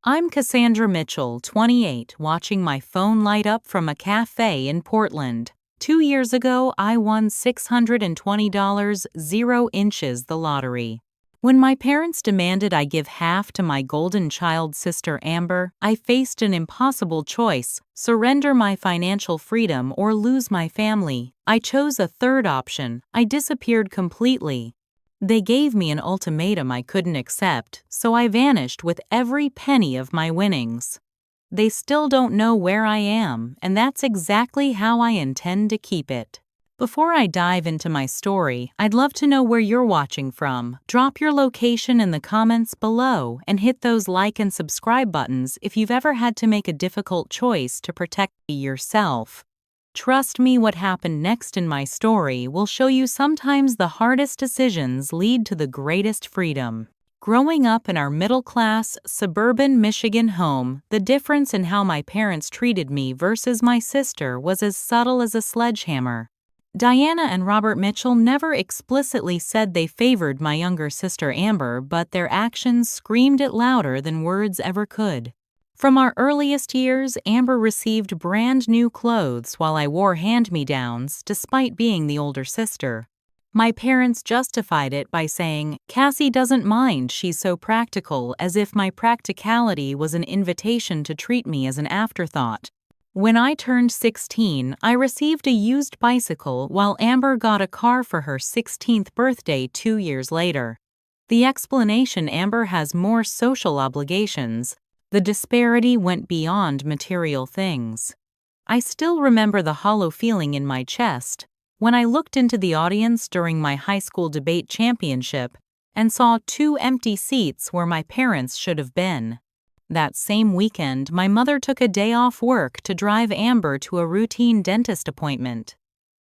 I'm Cassandra Mitchell, 28, watching my phone light up from a cafe in Portland. 2 years ago, I won $620, 0 inches the lottery. When my parents demanded I give half to my golden child sister Amber, I faced an impossible choice: surrender my financial freedom or lose my family. I chose a third option. I disappeared completely. They gave me an ultimatum I couldn't accept, so I vanished with every penny of my winnings. They still don't know where I am, and that's exactly how I intend to keep it. Before I dive into my story, I'd love to know where you're watching from. Drop your location in the comments below and hit those like and subscribe buttons if you've ever had to make a difficult choice to protect yourself. Trust me, what happened next in my story will show you sometimes the hardest decisions lead to the greatest freedom. Growing up in our middle-class, suburban Michigan home, the difference in how my parents treated me versus my sister was as subtle as a sledgehammer. Diana and Robert Mitchell never explicitly said they favored my younger sister Amber, but their actions screamed it louder than words ever could. From our earliest years, Amber received brand new clothes while I wore hand-me-downs, despite being the older sister. My parents justified it by saying, "Cassie doesn't mind, she's so practical," as if my practicality was an invitation to treat me as an afterthought. When I turned 16, I received a used bicycle while Amber got a car for her 16th birthday 2 years later. The explanation: Amber has more social obligations. The disparity went beyond material things. I still remember the hollow feeling in my chest when I looked into the audience during my high school debate championship and saw 2 empty seats where my parents should have been. That same weekend, my mother took a day off work to drive Amber to a routine dentist appointment.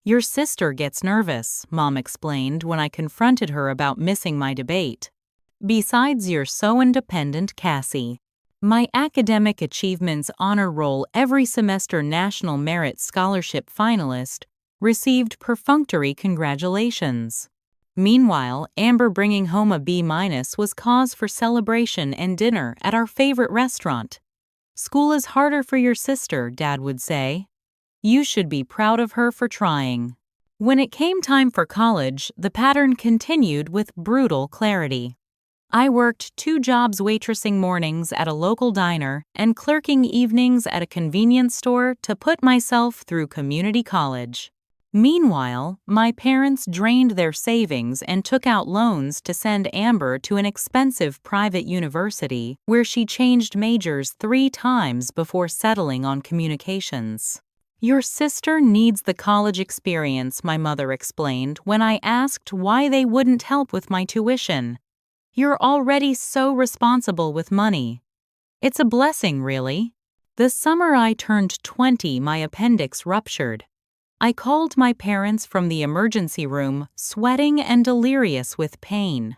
"Your sister gets nervous," Mom explained when I confronted her about missing my debate. "Besides, you're so independent, Cassie." My academic achievements honor roll every semester National Merit Scholarship finalist received perfunctory congratulations. Meanwhile, Amber bringing home a B- was cause for celebration and dinner at our favorite restaurant. "School is harder for your sister," Dad would say. "You should be proud of her for trying." When it came time for college, the pattern continued with brutal clarity. I worked 2 jobs: waitressing mornings at a local diner and clerking evenings at a convenience store to put myself through community college. Meanwhile, my parents drained their savings and took out loans to send Amber to an expensive private university where she changed majors 3 times before settling on communications. "Your sister needs the college experience," my mother explained when I asked why they wouldn't help with my tuition. "You're already so responsible with money." It's a blessing, really. The summer I turned 20, my appendix ruptured. I called my parents from the emergency room, sweating and delirious with pain.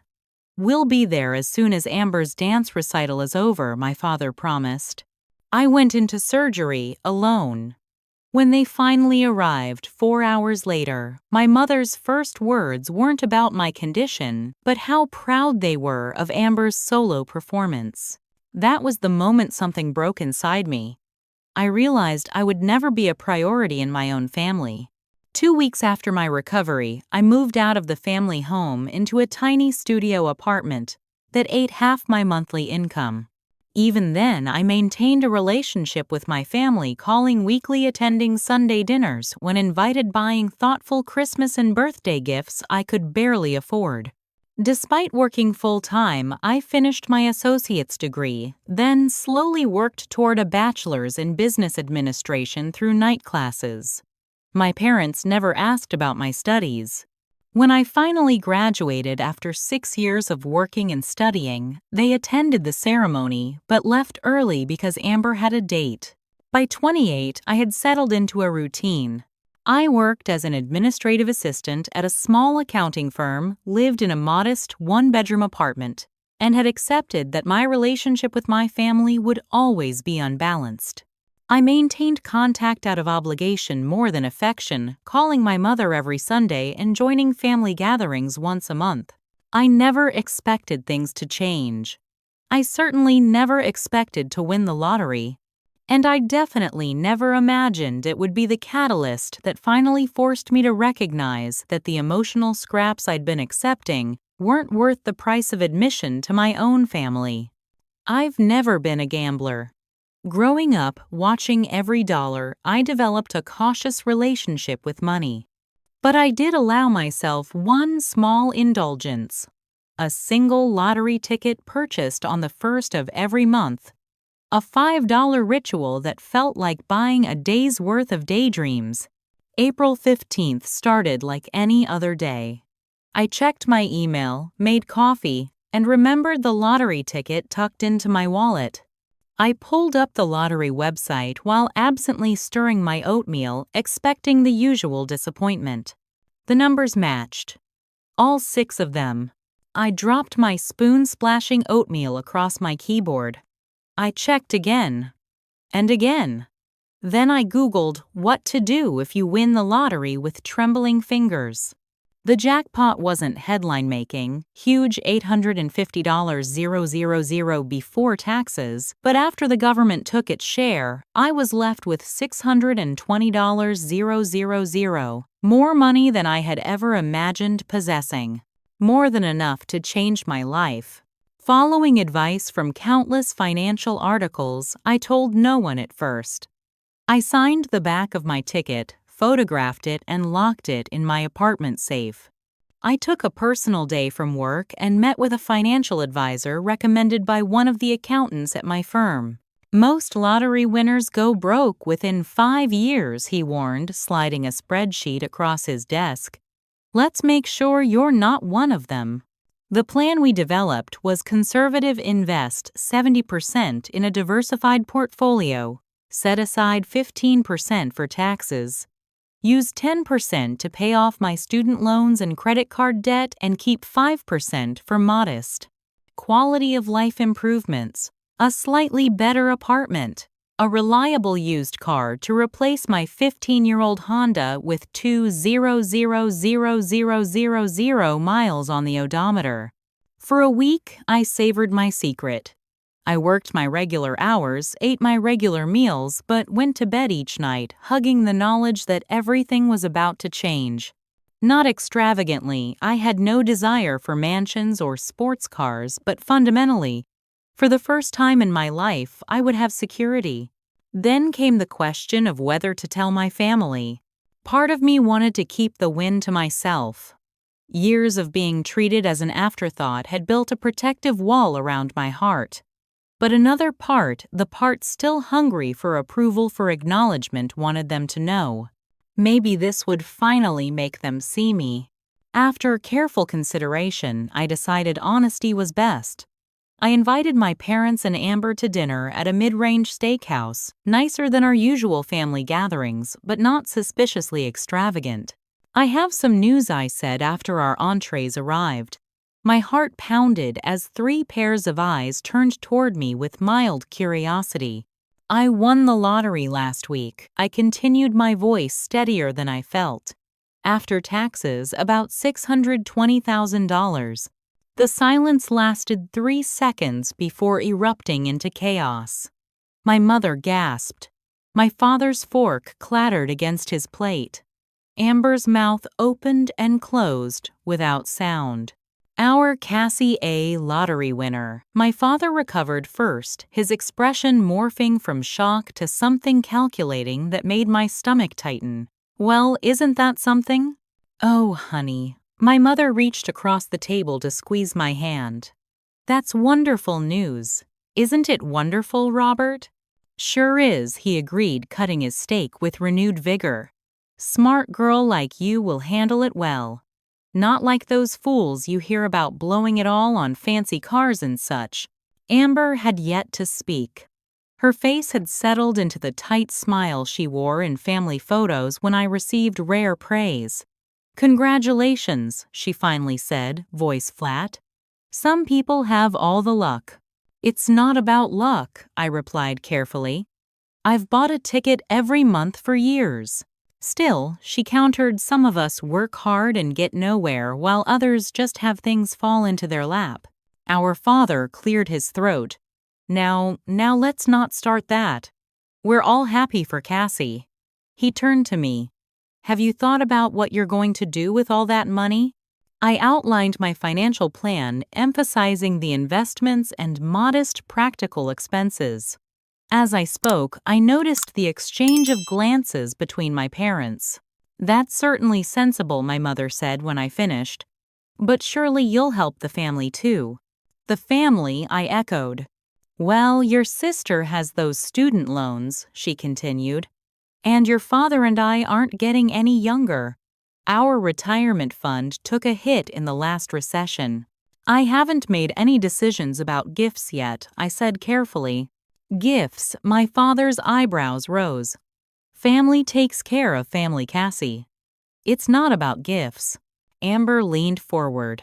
"We'll be there as soon as Amber's dance recital is over," my father promised. I went into surgery alone. When they finally arrived 4 hours later, my mother's first words weren't about my condition, but how proud they were of Amber's solo performance. That was the moment something broke inside me. I realized I would never be a priority in my own family. 2 weeks after my recovery, I moved out of the family home into a tiny studio apartment that ate half my monthly income. Even then, I maintained a relationship with my family, calling weekly, attending Sunday dinners when invited, buying thoughtful Christmas and birthday gifts I could barely afford. Despite working full-time, I finished my associate's degree, then slowly worked toward a bachelor's in business administration through night classes. My parents never asked about my studies. When I finally graduated after 6 years of working and studying, they attended the ceremony but left early because Amber had a date. By 28, I had settled into a routine. I worked as an administrative assistant at a small accounting firm, lived in a modest 1-bedroom apartment, and had accepted that my relationship with my family would always be unbalanced. I maintained contact out of obligation more than affection, calling my mother every Sunday and joining family gatherings once a month. I never expected things to change. I certainly never expected to win the lottery. And I definitely never imagined it would be the catalyst that finally forced me to recognize that the emotional scraps I'd been accepting weren't worth the price of admission to my own family. I've never been a gambler. Growing up, watching every dollar, I developed a cautious relationship with money. But I did allow myself one small indulgence: a single lottery ticket purchased on the first of every month. A $5 ritual that felt like buying a day's worth of daydreams. April 15th started like any other day. I checked my email, made coffee, and remembered the lottery ticket tucked into my wallet. I pulled up the lottery website while absently stirring my oatmeal, expecting the usual disappointment. The numbers matched. All 6 of them. I dropped my spoon-splashing oatmeal across my keyboard. I checked again. And again. Then I Googled what to do if you win the lottery with trembling fingers. The jackpot wasn't headline-making, huge $850,000 before taxes, but after the government took its share, I was left with $620,000, more money than I had ever imagined possessing. More than enough to change my life. Following advice from countless financial articles, I told no one at first. I signed the back of my ticket, photographed it, and locked it in my apartment safe. I took a personal day from work and met with a financial advisor recommended by one of the accountants at my firm. Most lottery winners go broke within 5 years, he warned, sliding a spreadsheet across his desk. Let's make sure you're not one of them. The plan we developed was conservative: invest 70% in a diversified portfolio, set aside 15% for taxes, use 10% to pay off my student loans and credit card debt, and keep 5% for modest quality of life improvements, a slightly better apartment, a reliable used car to replace my 15-year-old Honda with 2,000,000 miles on the odometer. For a week, I savored my secret. I worked my regular hours, ate my regular meals, but went to bed each night, hugging the knowledge that everything was about to change. Not extravagantly, I had no desire for mansions or sports cars, but fundamentally, for the first time in my life, I would have security. Then came the question of whether to tell my family. Part of me wanted to keep the win to myself. Years of being treated as an afterthought had built a protective wall around my heart. But another part, the part still hungry for approval, for acknowledgement, wanted them to know. Maybe this would finally make them see me. After careful consideration, I decided honesty was best. I invited my parents and Amber to dinner at a mid-range steakhouse, nicer than our usual family gatherings, but not suspiciously extravagant. "I have some news," I said after our entrees arrived. My heart pounded as 3 pairs of eyes turned toward me with mild curiosity. "I won the lottery last week," I continued, my voice steadier than I felt. "After taxes, about $620,000. The silence lasted 3 seconds before erupting into chaos. My mother gasped. My father's fork clattered against his plate. Amber's mouth opened and closed without sound. "Our Cassie A. lottery winner." My father recovered first, his expression morphing from shock to something calculating that made my stomach tighten. "Well, isn't that something?" "Oh, honey." My mother reached across the table to squeeze my hand. "That's wonderful news. Isn't it wonderful, Robert?" "Sure is," he agreed, cutting his steak with renewed vigor. "Smart girl like you will handle it well. Not like those fools you hear about blowing it all on fancy cars and such." Amber had yet to speak. Her face had settled into the tight smile she wore in family photos when I received rare praise. "Congratulations," she finally said, voice flat. "Some people have all the luck." "It's not about luck," I replied carefully. "I've bought a ticket every month for years." Still, she countered, "Some of us work hard and get nowhere, while others just have things fall into their lap." Our father cleared his throat. Now let's not start that. We're all happy for Cassie. He turned to me. Have you thought about what you're going to do with all that money? I outlined my financial plan, emphasizing the investments and modest practical expenses. As I spoke, I noticed the exchange of glances between my parents. That's certainly sensible, my mother said when I finished. But surely you'll help the family too. The family, I echoed. Well, your sister has those student loans, she continued. And your father and I aren't getting any younger. Our retirement fund took a hit in the last recession. I haven't made any decisions about gifts yet, I said carefully. Gifts, my father's eyebrows rose. Family takes care of family, Cassie. It's not about gifts. Amber leaned forward.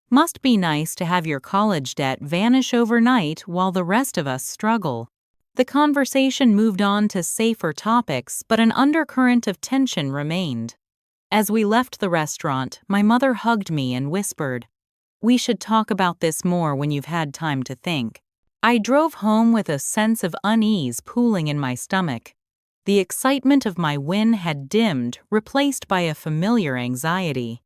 Must be nice to have your college debt vanish overnight while the rest of us struggle. The conversation moved on to safer topics, but an undercurrent of tension remained. As we left the restaurant, my mother hugged me and whispered, "We should talk about this more when you've had time to think." I drove home with a sense of unease pooling in my stomach. The excitement of my win had dimmed, replaced by a familiar anxiety.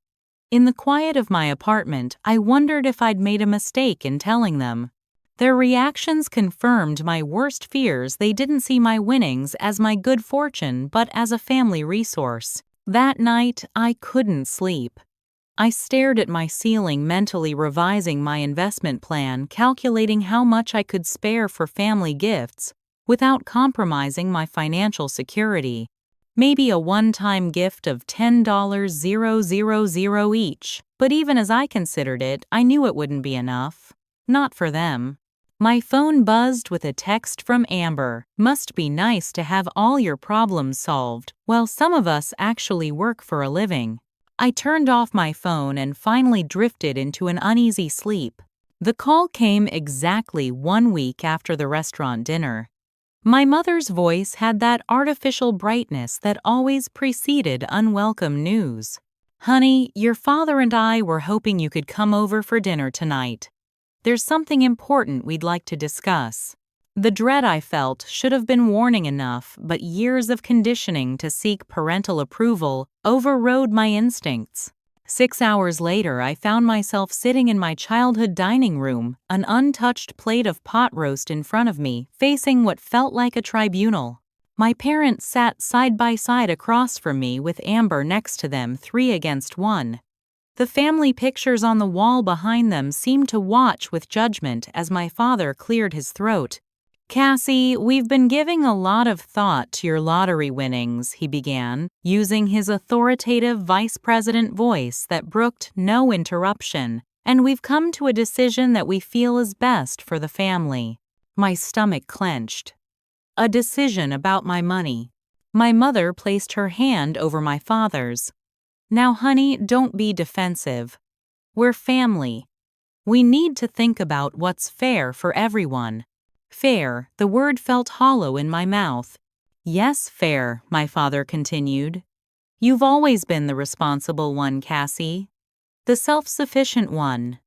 In the quiet of my apartment, I wondered if I'd made a mistake in telling them. Their reactions confirmed my worst fears. They didn't see my winnings as my good fortune, but as a family resource. That night, I couldn't sleep. I stared at my ceiling, mentally revising my investment plan, calculating how much I could spare for family gifts without compromising my financial security. Maybe a one-time gift of $10,000 each, but even as I considered it, I knew it wouldn't be enough. Not for them. My phone buzzed with a text from Amber. Must be nice to have all your problems solved, while some of us actually work for a living. I turned off my phone and finally drifted into an uneasy sleep. The call came exactly 1 week after the restaurant dinner. My mother's voice had that artificial brightness that always preceded unwelcome news. "Honey, your father and I were hoping you could come over for dinner tonight. There's something important we'd like to discuss." The dread I felt should have been warning enough, but years of conditioning to seek parental approval overrode my instincts. 6 hours later, I found myself sitting in my childhood dining room, an untouched plate of pot roast in front of me, facing what felt like a tribunal. My parents sat side by side across from me with Amber next to them, 3 against 1. The family pictures on the wall behind them seemed to watch with judgment as my father cleared his throat. "Cassie, we've been giving a lot of thought to your lottery winnings," he began, using his authoritative vice president voice that brooked no interruption, "and we've come to a decision that we feel is best for the family." My stomach clenched. A decision about my money. My mother placed her hand over my father's. "Now, honey, don't be defensive. We're family. We need to think about what's fair for everyone." Fair, the word felt hollow in my mouth. "Yes, fair," my father continued. "You've always been the responsible one, Cassie. The self-sufficient one.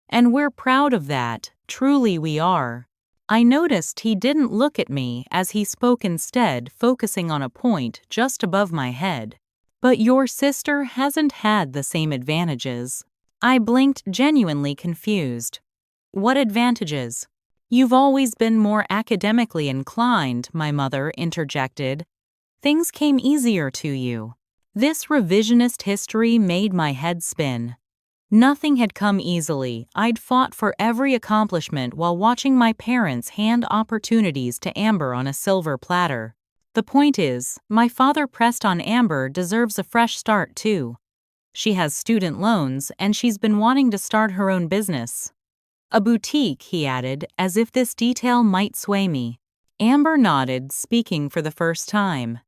And we're proud of that, truly we are." I noticed he didn't look at me as he spoke, instead focusing on a point just above my head. "But your sister hasn't had the same advantages." I blinked, genuinely confused. "What advantages?" "You've always been more academically inclined," my mother interjected. "Things came easier to you." This revisionist history made my head spin. Nothing had come easily. I'd fought for every accomplishment while watching my parents hand opportunities to Amber on a silver platter. The point is, my father pressed on Amber deserves a fresh start too. She has student loans, and she's been wanting to start her own business. "A boutique," he added, as if this detail might sway me. Amber nodded, speaking for the first time.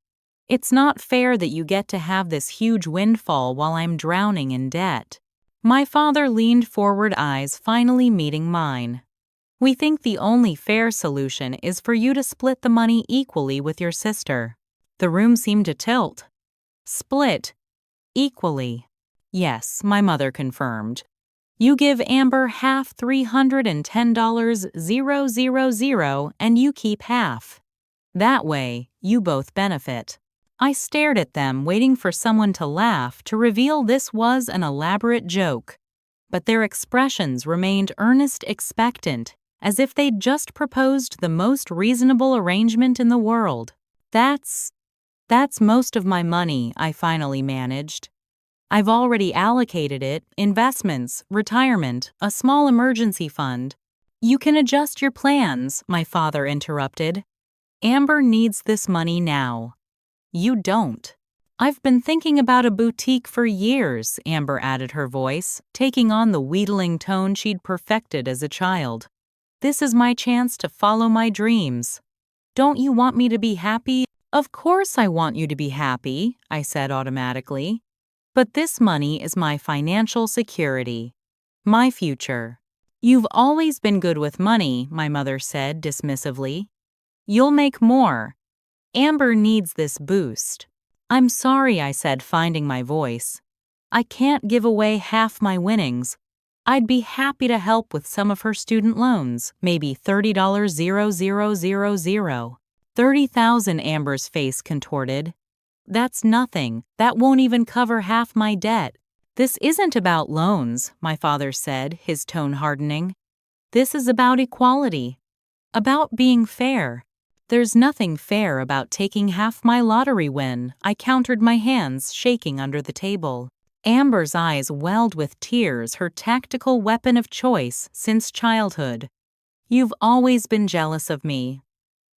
"It's not fair that you get to have this huge windfall while I'm drowning in debt." My father leaned forward, eyes finally meeting mine. "We think the only fair solution is for you to split the money equally with your sister." The room seemed to tilt. "Split equally." "Yes," my mother confirmed. You give Amber half $310,000 and you keep half. That way, you both benefit. I stared at them, waiting for someone to laugh to reveal this was an elaborate joke. But their expressions remained earnest, expectant, as if they'd just proposed the most reasonable arrangement in the world. That's most of my money, I finally managed. I've already allocated it, investments, retirement, a small emergency fund. You can adjust your plans, my father interrupted. Amber needs this money now. You don't. I've been thinking about a boutique for years, Amber added, her voice taking on the wheedling tone she'd perfected as a child. This is my chance to follow my dreams. Don't you want me to be happy? Of course I want you to be happy, I said automatically. But this money is my financial security. My future. You've always been good with money, my mother said dismissively. You'll make more. Amber needs this boost. I'm sorry, I said, finding my voice. I can't give away half my winnings. I'd be happy to help with some of her student loans, maybe $30,000. 30,000, Amber's face contorted. That's nothing. That won't even cover half my debt. This isn't about loans, my father said, his tone hardening. This is about equality. About being fair. There's nothing fair about taking half my lottery win, I countered, my hands shaking under the table. Amber's eyes welled with tears, her tactical weapon of choice since childhood. You've always been jealous of me.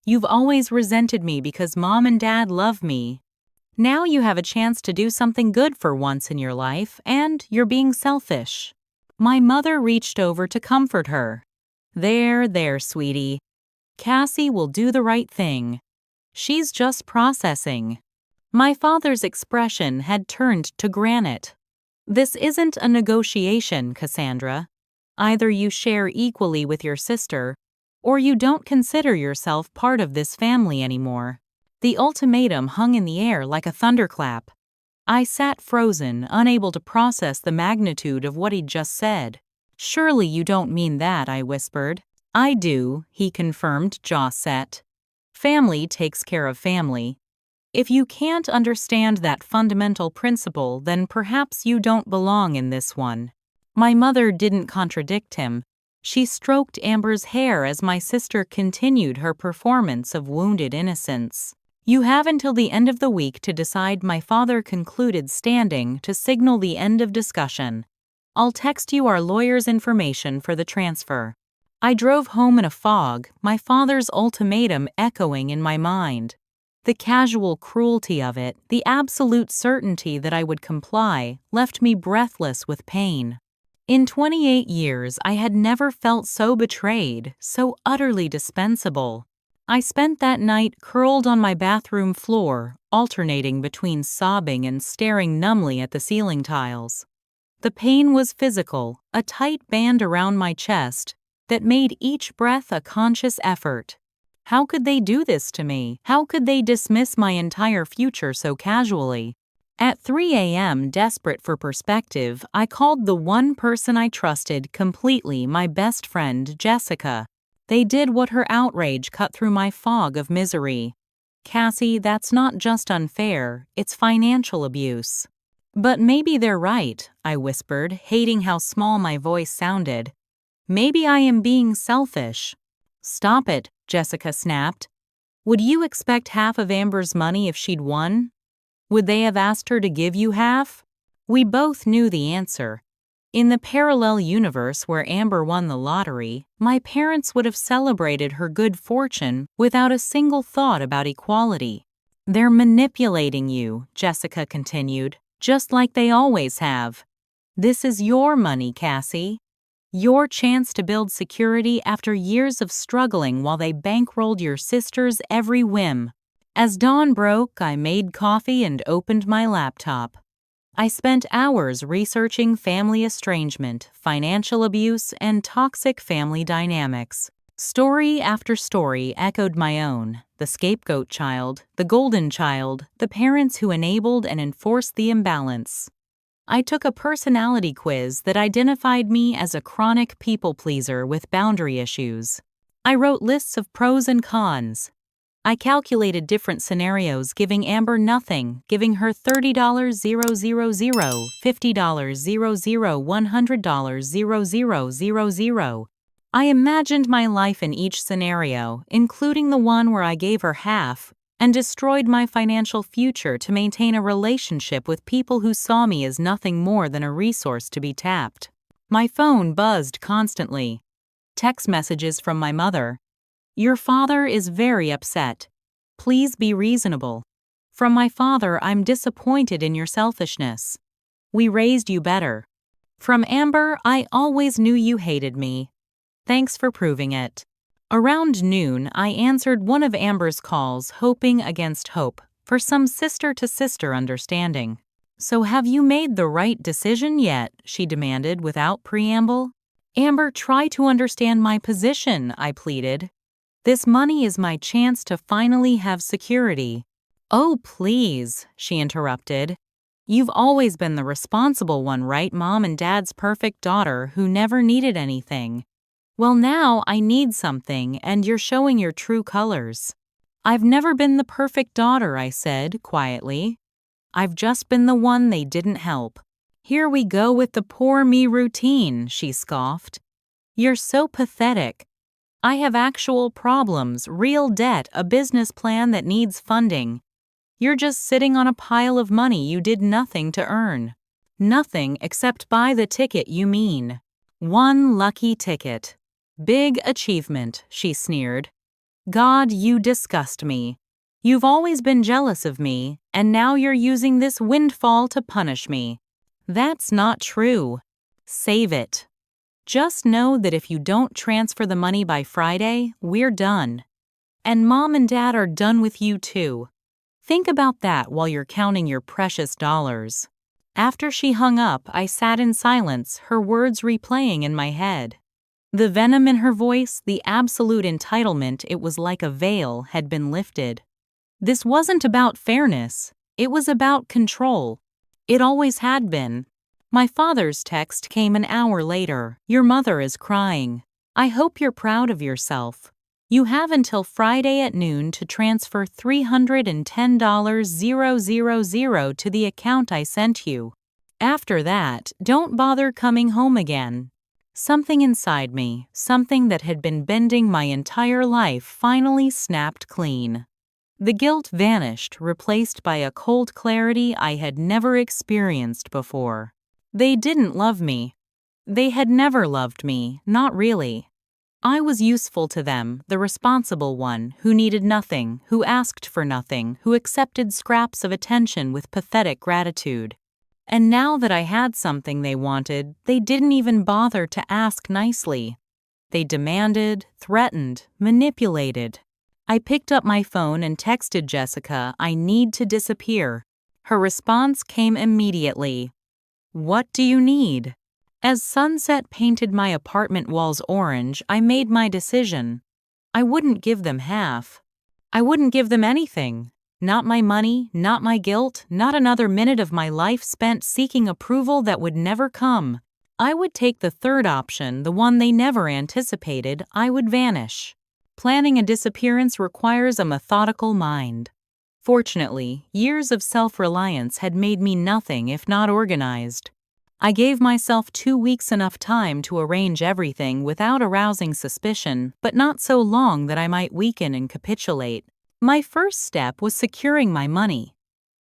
You've always resented me because Mom and Dad love me. Now you have a chance to do something good for once in your life, and you're being selfish. My mother reached over to comfort her. There, sweetie. Cassie will do the right thing. She's just processing. My father's expression had turned to granite. This isn't a negotiation, Cassandra. Either you share equally with your sister, or you don't consider yourself part of this family anymore. The ultimatum hung in the air like a thunderclap. I sat frozen, unable to process the magnitude of what he'd just said. Surely you don't mean that, I whispered. I do, he confirmed, jaw set. Family takes care of family. If you can't understand that fundamental principle, then perhaps you don't belong in this one. My mother didn't contradict him. She stroked Amber's hair as my sister continued her performance of wounded innocence. You have until the end of the week to decide, my father concluded, standing to signal the end of discussion. I'll text you our lawyer's information for the transfer. I drove home in a fog, my father's ultimatum echoing in my mind. The casual cruelty of it, the absolute certainty that I would comply, left me breathless with pain. In 28 years, I had never felt so betrayed, so utterly dispensable. I spent that night curled on my bathroom floor, alternating between sobbing and staring numbly at the ceiling tiles. The pain was physical, a tight band around my chest that made each breath a conscious effort. How could they do this to me? How could they dismiss my entire future so casually? At 3 a.m., desperate for perspective, I called the one person I trusted completely, my best friend, Jessica. They did what her outrage cut through my fog of misery. Cassie, that's not just unfair, it's financial abuse. But maybe they're right, I whispered, hating how small my voice sounded. Maybe I am being selfish. Stop it, Jessica snapped. Would you expect half of Amber's money if she'd won? Would they have asked her to give you half? We both knew the answer. In the parallel universe where Amber won the lottery, my parents would have celebrated her good fortune without a single thought about equality. They're manipulating you, Jessica continued, just like they always have. This is your money, Cassie. Your chance to build security after years of struggling while they bankrolled your sister's every whim. As dawn broke, I made coffee and opened my laptop. I spent hours researching family estrangement, financial abuse, and toxic family dynamics. Story after story echoed my own: the scapegoat child, the golden child, the parents who enabled and enforced the imbalance. I took a personality quiz that identified me as a chronic people pleaser with boundary issues. I wrote lists of pros and cons. I calculated different scenarios, giving Amber nothing, giving her $30 $000, $50 $00, $100 $0000. I imagined my life in each scenario, including the one where I gave her half, and destroyed my financial future to maintain a relationship with people who saw me as nothing more than a resource to be tapped. My phone buzzed constantly. Text messages from my mother. Your father is very upset. Please be reasonable. From my father, I'm disappointed in your selfishness. We raised you better. From Amber, I always knew you hated me. Thanks for proving it. Around noon, I answered one of Amber's calls, hoping against hope for some sister-to-sister understanding. So have you made the right decision yet? She demanded without preamble. Amber, try to understand my position, I pleaded. This money is my chance to finally have security. Oh, please, she interrupted. You've always been the responsible one, right? Mom and Dad's perfect daughter who never needed anything. Well, now I need something, and you're showing your true colors. I've never been the perfect daughter, I said quietly. I've just been the one they didn't help. Here we go with the poor me routine, she scoffed. You're so pathetic. I have actual problems, real debt, a business plan that needs funding. You're just sitting on a pile of money you did nothing to earn. Nothing except buy the ticket, you mean. One lucky ticket. Big achievement, she sneered. God, you disgust me. You've always been jealous of me, and now you're using this windfall to punish me. That's not true. Save it. Just know that if you don't transfer the money by Friday, we're done. And Mom and Dad are done with you too. Think about that while you're counting your precious dollars. After she hung up, I sat in silence, her words replaying in my head. The venom in her voice, the absolute entitlement, it was like a veil had been lifted. This wasn't about fairness. It was about control. It always had been. My father's text came an hour later. Your mother is crying. I hope you're proud of yourself. You have until Friday at noon to transfer $310,000 to the account I sent you. After that, don't bother coming home again. Something inside me, something that had been bending my entire life, finally snapped clean. The guilt vanished, replaced by a cold clarity I had never experienced before. They didn't love me. They had never loved me, not really. I was useful to them, the responsible one, who needed nothing, who asked for nothing, who accepted scraps of attention with pathetic gratitude. And now that I had something they wanted, they didn't even bother to ask nicely. They demanded, threatened, manipulated. I picked up my phone and texted Jessica, I need to disappear. Her response came immediately. What do you need? As sunset painted my apartment walls orange, I made my decision. I wouldn't give them half. I wouldn't give them anything. Not my money, not my guilt, not another minute of my life spent seeking approval that would never come. I would take the third option, the one they never anticipated. I would vanish. Planning a disappearance requires a methodical mind. Fortunately, years of self-reliance had made me nothing if not organized. I gave myself 2 weeks enough time to arrange everything without arousing suspicion, but not so long that I might weaken and capitulate. My first step was securing my money.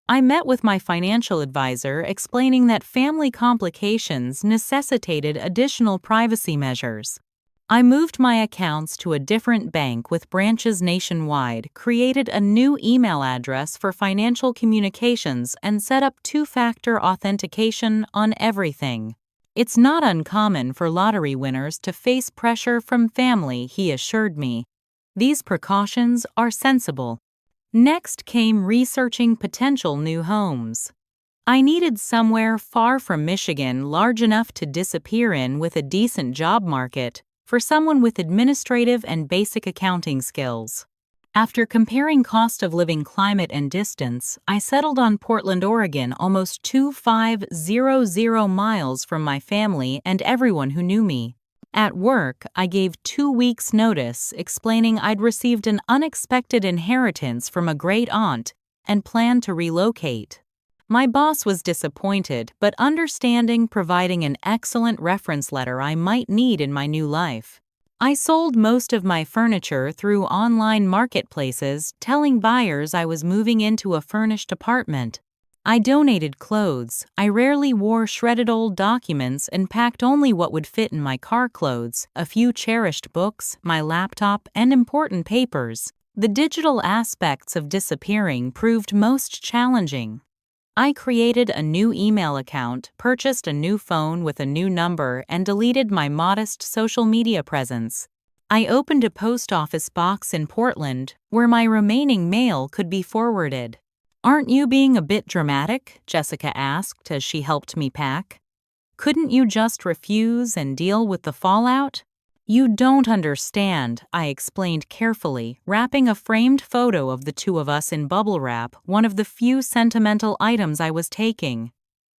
I met with my financial advisor explaining that family complications necessitated additional privacy measures. I moved my accounts to a different bank with branches nationwide, created a new email address for financial communications, and set up two-factor authentication on everything. It's not uncommon for lottery winners to face pressure from family, he assured me. These precautions are sensible. Next came researching potential new homes. I needed somewhere far from Michigan, large enough to disappear in with a decent job market, for someone with administrative and basic accounting skills. After comparing cost of living, climate, and distance, I settled on Portland, Oregon, almost 2,500 miles from my family and everyone who knew me. At work, I gave 2 weeks' notice, explaining I'd received an unexpected inheritance from a great aunt and planned to relocate. My boss was disappointed, but understanding, providing an excellent reference letter I might need in my new life. I sold most of my furniture through online marketplaces, telling buyers I was moving into a furnished apartment. I donated clothes. I rarely wore shredded old documents and packed only what would fit in my car clothes, a few cherished books, my laptop, and important papers. The digital aspects of disappearing proved most challenging. I created a new email account, purchased a new phone with a new number, and deleted my modest social media presence. I opened a post office box in Portland where my remaining mail could be forwarded. "Aren't you being a bit dramatic?" Jessica asked as she helped me pack. "Couldn't you just refuse and deal with the fallout?" "You don't understand," I explained carefully, wrapping a framed photo of the two of us in bubble wrap, one of the few sentimental items I was taking.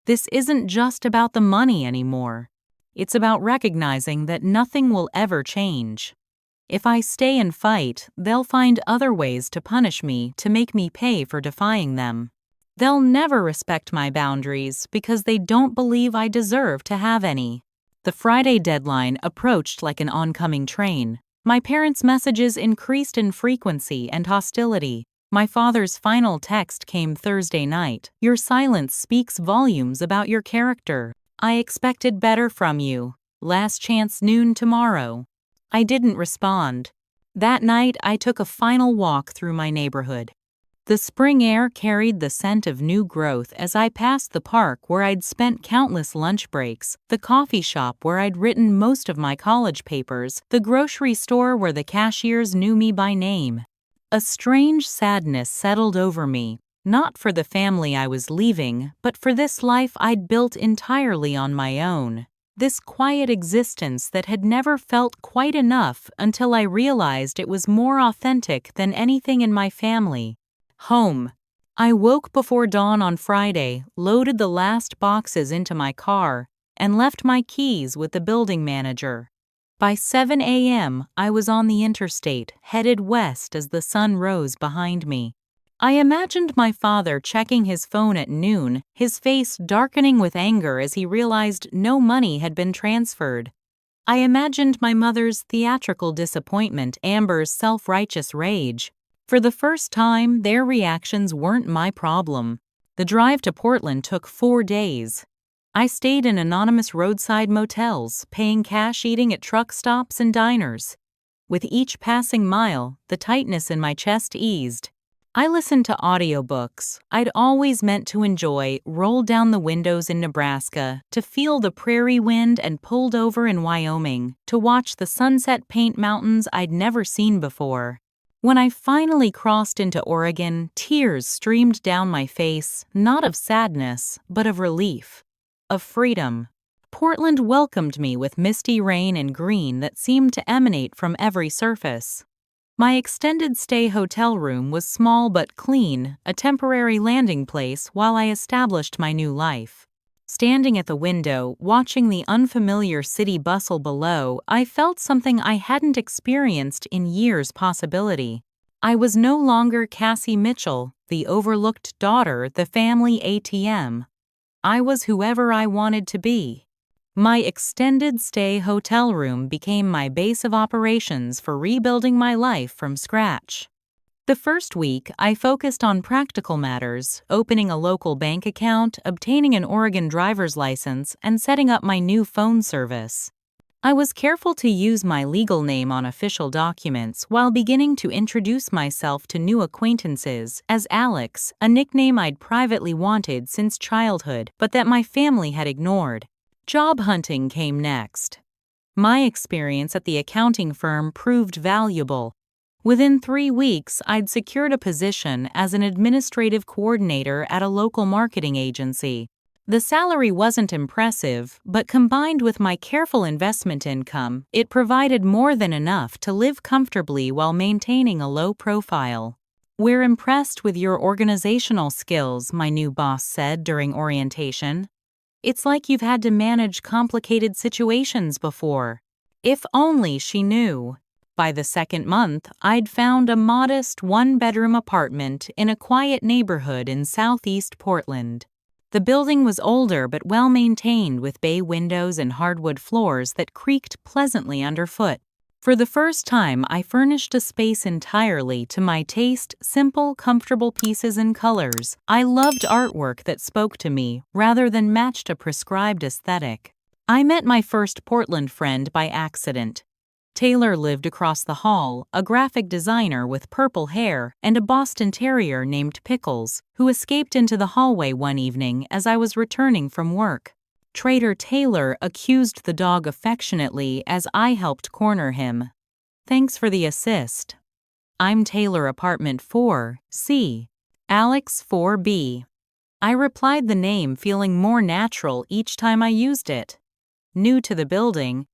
"This isn't just about the money anymore. It's about recognizing that nothing will ever change. If I stay and fight, they'll find other ways to punish me, to make me pay for defying them. They'll never respect my boundaries because they don't believe I deserve to have any." The Friday deadline approached like an oncoming train. My parents' messages increased in frequency and hostility. My father's final text came Thursday night. "Your silence speaks volumes about your character. I expected better from you. Last chance noon tomorrow." I didn't respond. That night, I took a final walk through my neighborhood. The spring air carried the scent of new growth as I passed the park where I'd spent countless lunch breaks, the coffee shop where I'd written most of my college papers, the grocery store where the cashiers knew me by name. A strange sadness settled over me, not for the family I was leaving, but for this life I'd built entirely on my own. This quiet existence that had never felt quite enough until I realized it was more authentic than anything in my family. Home. I woke before dawn on Friday, loaded the last boxes into my car, and left my keys with the building manager. By 7 a.m., I was on the interstate, headed west as the sun rose behind me. I imagined my father checking his phone at noon, his face darkening with anger as he realized no money had been transferred. I imagined my mother's theatrical disappointment, Amber's self-righteous rage. For the first time, their reactions weren't my problem. The drive to Portland took 4 days. I stayed in anonymous roadside motels, paying cash, eating at truck stops and diners. With each passing mile, the tightness in my chest eased. I listened to audiobooks I'd always meant to enjoy, rolled down the windows in Nebraska, to feel the prairie wind, and pulled over in Wyoming, to watch the sunset paint mountains I'd never seen before. When I finally crossed into Oregon, tears streamed down my face, not of sadness, but of relief, of freedom. Portland welcomed me with misty rain and green that seemed to emanate from every surface. My extended stay hotel room was small but clean, a temporary landing place while I established my new life. Standing at the window, watching the unfamiliar city bustle below, I felt something I hadn't experienced in years: possibility. I was no longer Cassie Mitchell, the overlooked daughter, the family ATM. I was whoever I wanted to be. My extended stay hotel room became my base of operations for rebuilding my life from scratch. The first week, I focused on practical matters, opening a local bank account, obtaining an Oregon driver's license, and setting up my new phone service. I was careful to use my legal name on official documents while beginning to introduce myself to new acquaintances as Alex, a nickname I'd privately wanted since childhood but that my family had ignored. Job hunting came next. My experience at the accounting firm proved valuable. Within 3 weeks, I'd secured a position as an administrative coordinator at a local marketing agency. The salary wasn't impressive, but combined with my careful investment income, it provided more than enough to live comfortably while maintaining a low profile. "We're impressed with your organizational skills," my new boss said during orientation. "It's like you've had to manage complicated situations before." If only she knew. By the second month, I'd found a modest one-bedroom apartment in a quiet neighborhood in southeast Portland. The building was older but well-maintained, with bay windows and hardwood floors that creaked pleasantly underfoot. For the first time, I furnished a space entirely to my taste, simple, comfortable pieces and colors. I loved artwork that spoke to me rather than matched a prescribed aesthetic. I met my first Portland friend by accident. Taylor lived across the hall, a graphic designer with purple hair and a Boston Terrier named Pickles, who escaped into the hallway one evening as I was returning from work. Trader Taylor accused the dog affectionately as I helped corner him. "Thanks for the assist." "I'm Taylor, apartment 4C. Alex 4B. I replied the name, feeling more natural each time I used it. "New to the building.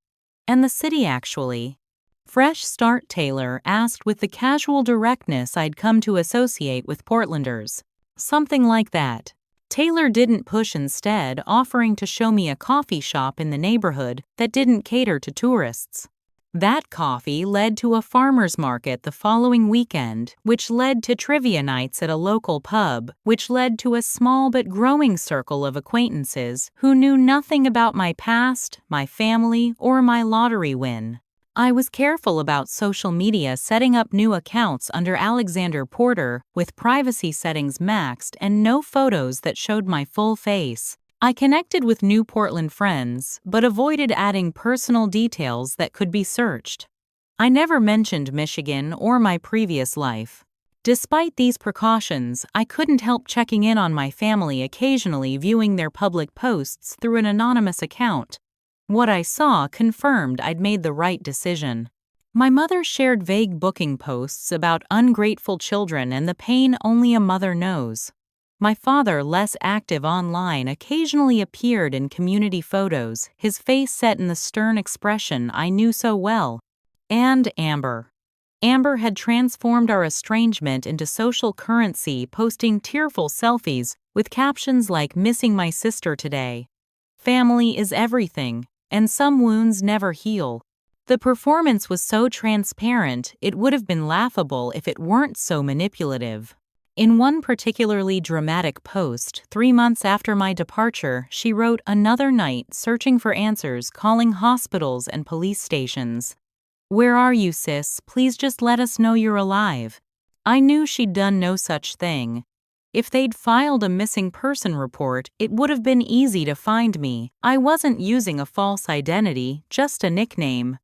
And the city, actually." "Fresh start," Taylor asked with the casual directness I'd come to associate with Portlanders. "Something like that." Taylor didn't push, instead offering to show me a coffee shop in the neighborhood that didn't cater to tourists. That coffee led to a farmer's market the following weekend, which led to trivia nights at a local pub, which led to a small but growing circle of acquaintances who knew nothing about my past, my family, or my lottery win. I was careful about social media, setting up new accounts under Alexander Porter with privacy settings maxed and no photos that showed my full face. I connected with new Portland friends, but avoided adding personal details that could be searched. I never mentioned Michigan or my previous life. Despite these precautions, I couldn't help checking in on my family, occasionally viewing their public posts through an anonymous account. What I saw confirmed I'd made the right decision. My mother shared vague booking posts about ungrateful children and the pain only a mother knows. My father, less active online, occasionally appeared in community photos, his face set in the stern expression I knew so well. And Amber. Amber had transformed our estrangement into social currency, posting tearful selfies with captions like "Missing my sister today." Family is everything, and some wounds never heal. The performance was so transparent, it would have been laughable if it weren't so manipulative. In one particularly dramatic post, 3 months after my departure, she wrote, "Another night searching for answers, calling hospitals and police stations. Where are you, sis? Please just let us know you're alive." I knew she'd done no such thing. If they'd filed a missing person report, it would have been easy to find me. I wasn't using a false identity, just a nickname.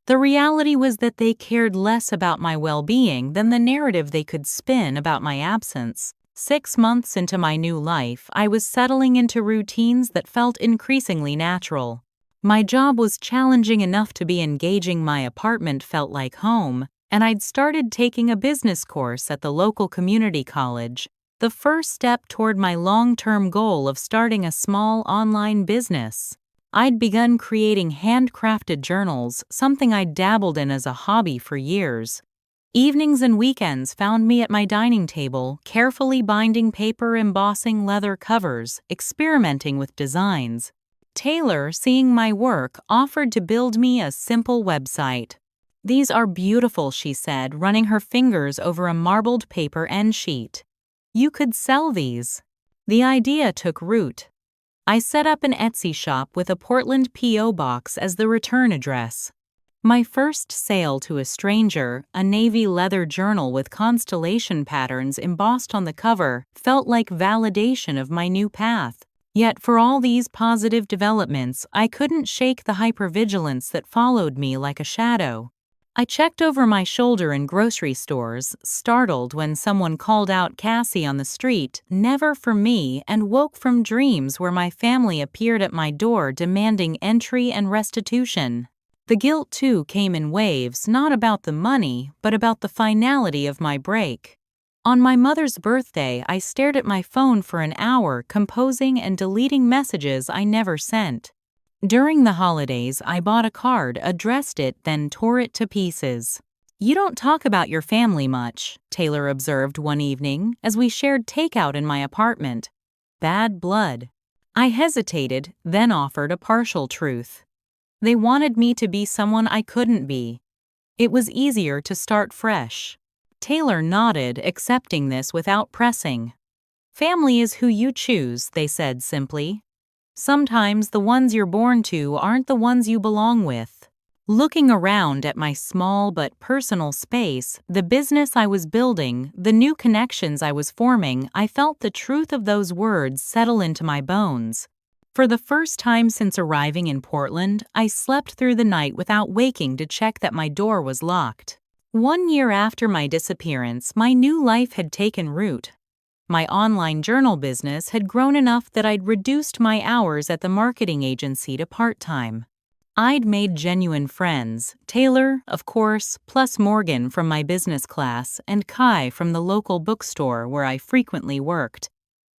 The reality was that they cared less about my well-being than the narrative they could spin about my absence. 6 months into my new life, I was settling into routines that felt increasingly natural. My job was challenging enough to be engaging, my apartment felt like home, and I'd started taking a business course at the local community college. The first step toward my long-term goal of starting a small online business. I'd begun creating handcrafted journals, something I'd dabbled in as a hobby for years. Evenings and weekends found me at my dining table, carefully binding paper, embossing leather covers, experimenting with designs. Taylor, seeing my work, offered to build me a simple website. "These are beautiful," she said, running her fingers over a marbled paper end sheet. "You could sell these." The idea took root. I set up an Etsy shop with a Portland P.O. box as the return address. My first sale to a stranger, a navy leather journal with constellation patterns embossed on the cover, felt like validation of my new path. Yet for all these positive developments, I couldn't shake the hypervigilance that followed me like a shadow. I checked over my shoulder in grocery stores, startled when someone called out Cassie on the street, never for me, and woke from dreams where my family appeared at my door demanding entry and restitution. The guilt, too, came in waves, not about the money, but about the finality of my break. On my mother's birthday, I stared at my phone for an hour, composing and deleting messages I never sent. During the holidays, I bought a card, addressed it, then tore it to pieces. You don't talk about your family much, Taylor observed one evening as we shared takeout in my apartment. Bad blood. I hesitated, then offered a partial truth. They wanted me to be someone I couldn't be. It was easier to start fresh. Taylor nodded, accepting this without pressing. Family is who you choose, they said simply. Sometimes the ones you're born to aren't the ones you belong with. Looking around at my small but personal space, the business I was building, the new connections I was forming, I felt the truth of those words settle into my bones. For the first time since arriving in Portland, I slept through the night without waking to check that my door was locked. 1 year after my disappearance, my new life had taken root. My online journal business had grown enough that I'd reduced my hours at the marketing agency to part-time. I'd made genuine friends, Taylor, of course, plus Morgan from my business class, and Kai from the local bookstore where I frequently worked.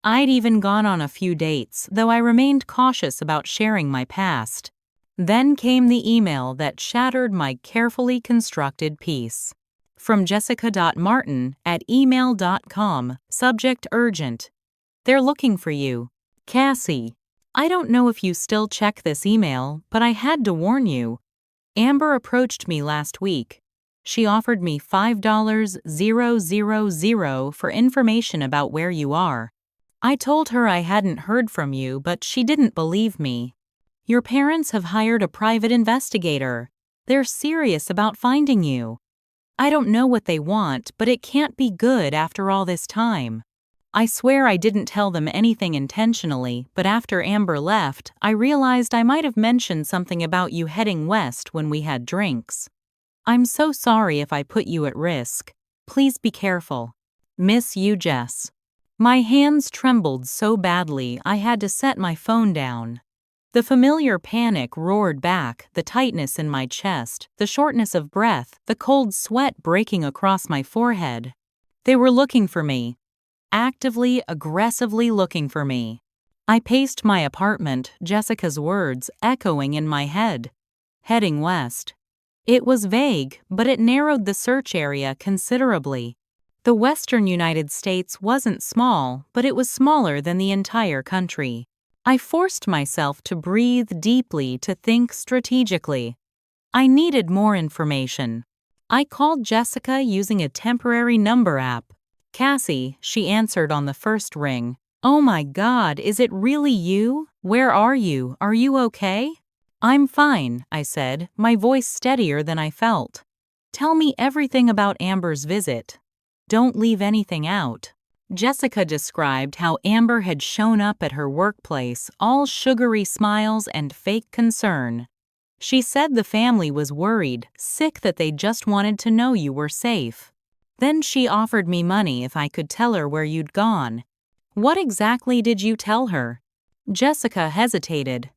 I'd even gone on a few dates, though I remained cautious about sharing my past. Then came the email that shattered my carefully constructed piece. From jessica.martin@email.com, subject urgent. They're looking for you. Cassie. I don't know if you still check this email, but I had to warn you. Amber approached me last week. She offered me $5,000 for information about where you are. I told her I hadn't heard from you, but she didn't believe me. Your parents have hired a private investigator. They're serious about finding you. I don't know what they want, but it can't be good after all this time. I swear I didn't tell them anything intentionally, but after Amber left, I realized I might have mentioned something about you heading west when we had drinks. I'm so sorry if I put you at risk. Please be careful. Miss you, Jess. My hands trembled so badly I had to set my phone down. The familiar panic roared back, the tightness in my chest, the shortness of breath, the cold sweat breaking across my forehead. They were looking for me. Actively, aggressively looking for me. I paced my apartment, Jessica's words echoing in my head. Heading west. It was vague, but it narrowed the search area considerably. The western United States wasn't small, but it was smaller than the entire country. I forced myself to breathe deeply, to think strategically. I needed more information. I called Jessica using a temporary number app. Cassie, she answered on the first ring. Oh my God, is it really you? Where are you? Are you okay? I'm fine, I said, my voice steadier than I felt. Tell me everything about Amber's visit. Don't leave anything out. Jessica described how Amber had shown up at her workplace, all sugary smiles and fake concern. She said the family was worried, sick that they just wanted to know you were safe. Then she offered me money if I could tell her where you'd gone. What exactly did you tell her? Jessica hesitated.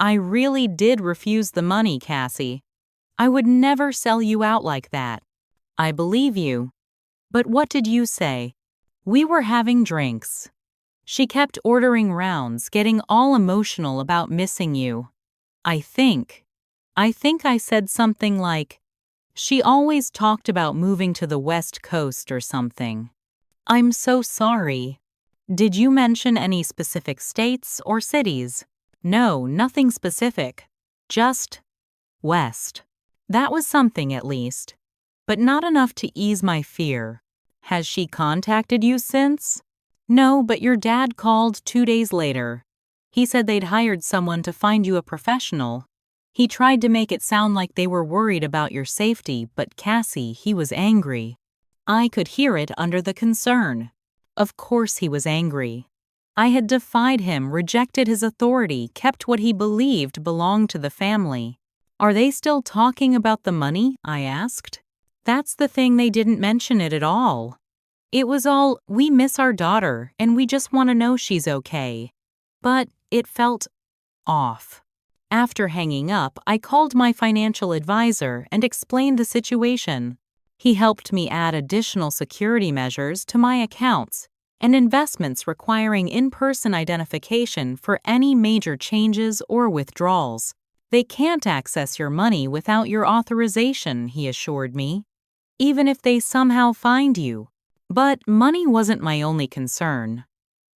I really did refuse the money, Cassie. I would never sell you out like that. I believe you. But what did you say? We were having drinks. She kept ordering rounds, getting all emotional about missing you. I think I said something like, she always talked about moving to the West Coast or something. I'm so sorry. Did you mention any specific states or cities? No, nothing specific. Just West. That was something at least, but not enough to ease my fear. Has she contacted you since? No, but your dad called 2 days later. He said they'd hired someone to find you a professional. He tried to make it sound like they were worried about your safety, but Cassie, he was angry. I could hear it under the concern. Of course he was angry. I had defied him, rejected his authority, kept what he believed belonged to the family. Are they still talking about the money? I asked. That's the thing, they didn't mention it at all. It was all, we miss our daughter and we just want to know she's okay. But it felt off. After hanging up, I called my financial advisor and explained the situation. He helped me add additional security measures to my accounts and investments requiring in-person identification for any major changes or withdrawals. They can't access your money without your authorization, he assured me, even if they somehow find you. But money wasn't my only concern.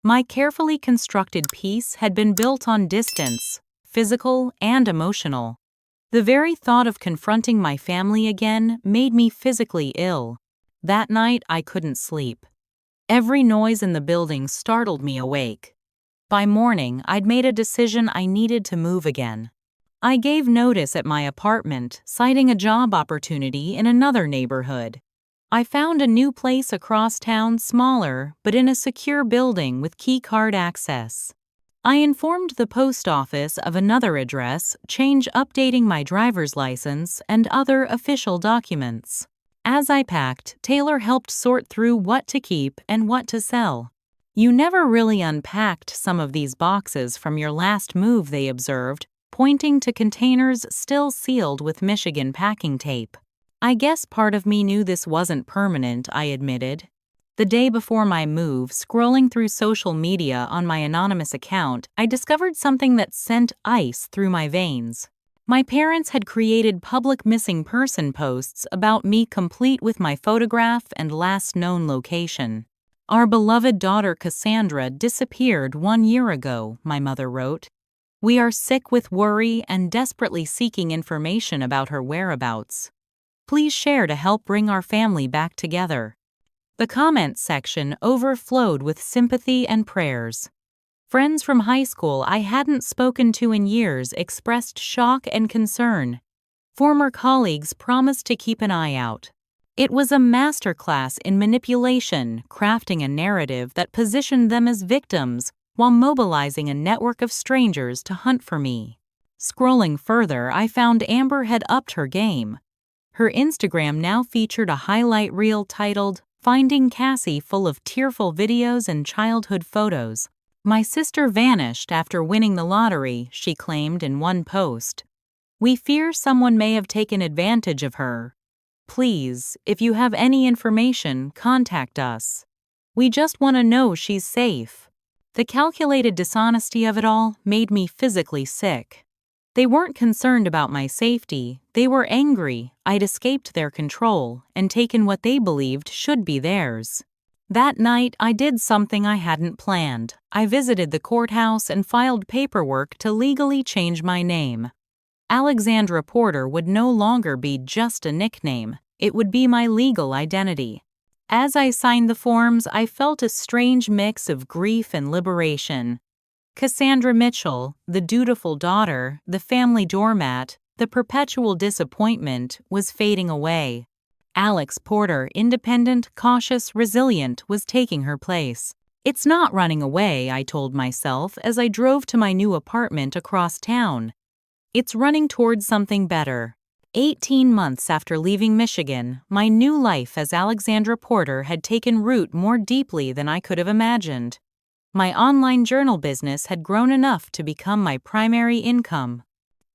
My carefully constructed peace had been built on distance, physical and emotional. The very thought of confronting my family again made me physically ill. That night, I couldn't sleep. Every noise in the building startled me awake. By morning, I'd made a decision I needed to move again. I gave notice at my apartment, citing a job opportunity in another neighborhood. I found a new place across town, smaller, but in a secure building with key card access. I informed the post office of another address change, updating my driver's license and other official documents. As I packed, Taylor helped sort through what to keep and what to sell. You never really unpacked some of these boxes from your last move, they observed, pointing to containers still sealed with Michigan packing tape. I guess part of me knew this wasn't permanent, I admitted. The day before my move, scrolling through social media on my anonymous account, I discovered something that sent ice through my veins. My parents had created public missing person posts about me, complete with my photograph and last known location. Our beloved daughter Cassandra disappeared 1 year ago, my mother wrote. We are sick with worry and desperately seeking information about her whereabouts. Please share to help bring our family back together. The comments section overflowed with sympathy and prayers. Friends from high school I hadn't spoken to in years expressed shock and concern. Former colleagues promised to keep an eye out. It was a masterclass in manipulation, crafting a narrative that positioned them as victims while mobilizing a network of strangers to hunt for me. Scrolling further, I found Amber had upped her game. Her Instagram now featured a highlight reel titled, "Finding Cassie," full of tearful videos and childhood photos. My sister vanished after winning the lottery, she claimed in one post. We fear someone may have taken advantage of her. Please, if you have any information, contact us. We just want to know she's safe. The calculated dishonesty of it all made me physically sick. They weren't concerned about my safety, they were angry I'd escaped their control and taken what they believed should be theirs. That night, I did something I hadn't planned. I visited the courthouse and filed paperwork to legally change my name. Alexandra Porter would no longer be just a nickname, it would be my legal identity. As I signed the forms, I felt a strange mix of grief and liberation. Cassandra Mitchell, the dutiful daughter, the family doormat, the perpetual disappointment, was fading away. Alex Porter, independent, cautious, resilient, was taking her place. It's not running away, I told myself as I drove to my new apartment across town. It's running towards something better. 18 months after leaving Michigan, my new life as Alexandra Porter had taken root more deeply than I could have imagined. My online journal business had grown enough to become my primary income.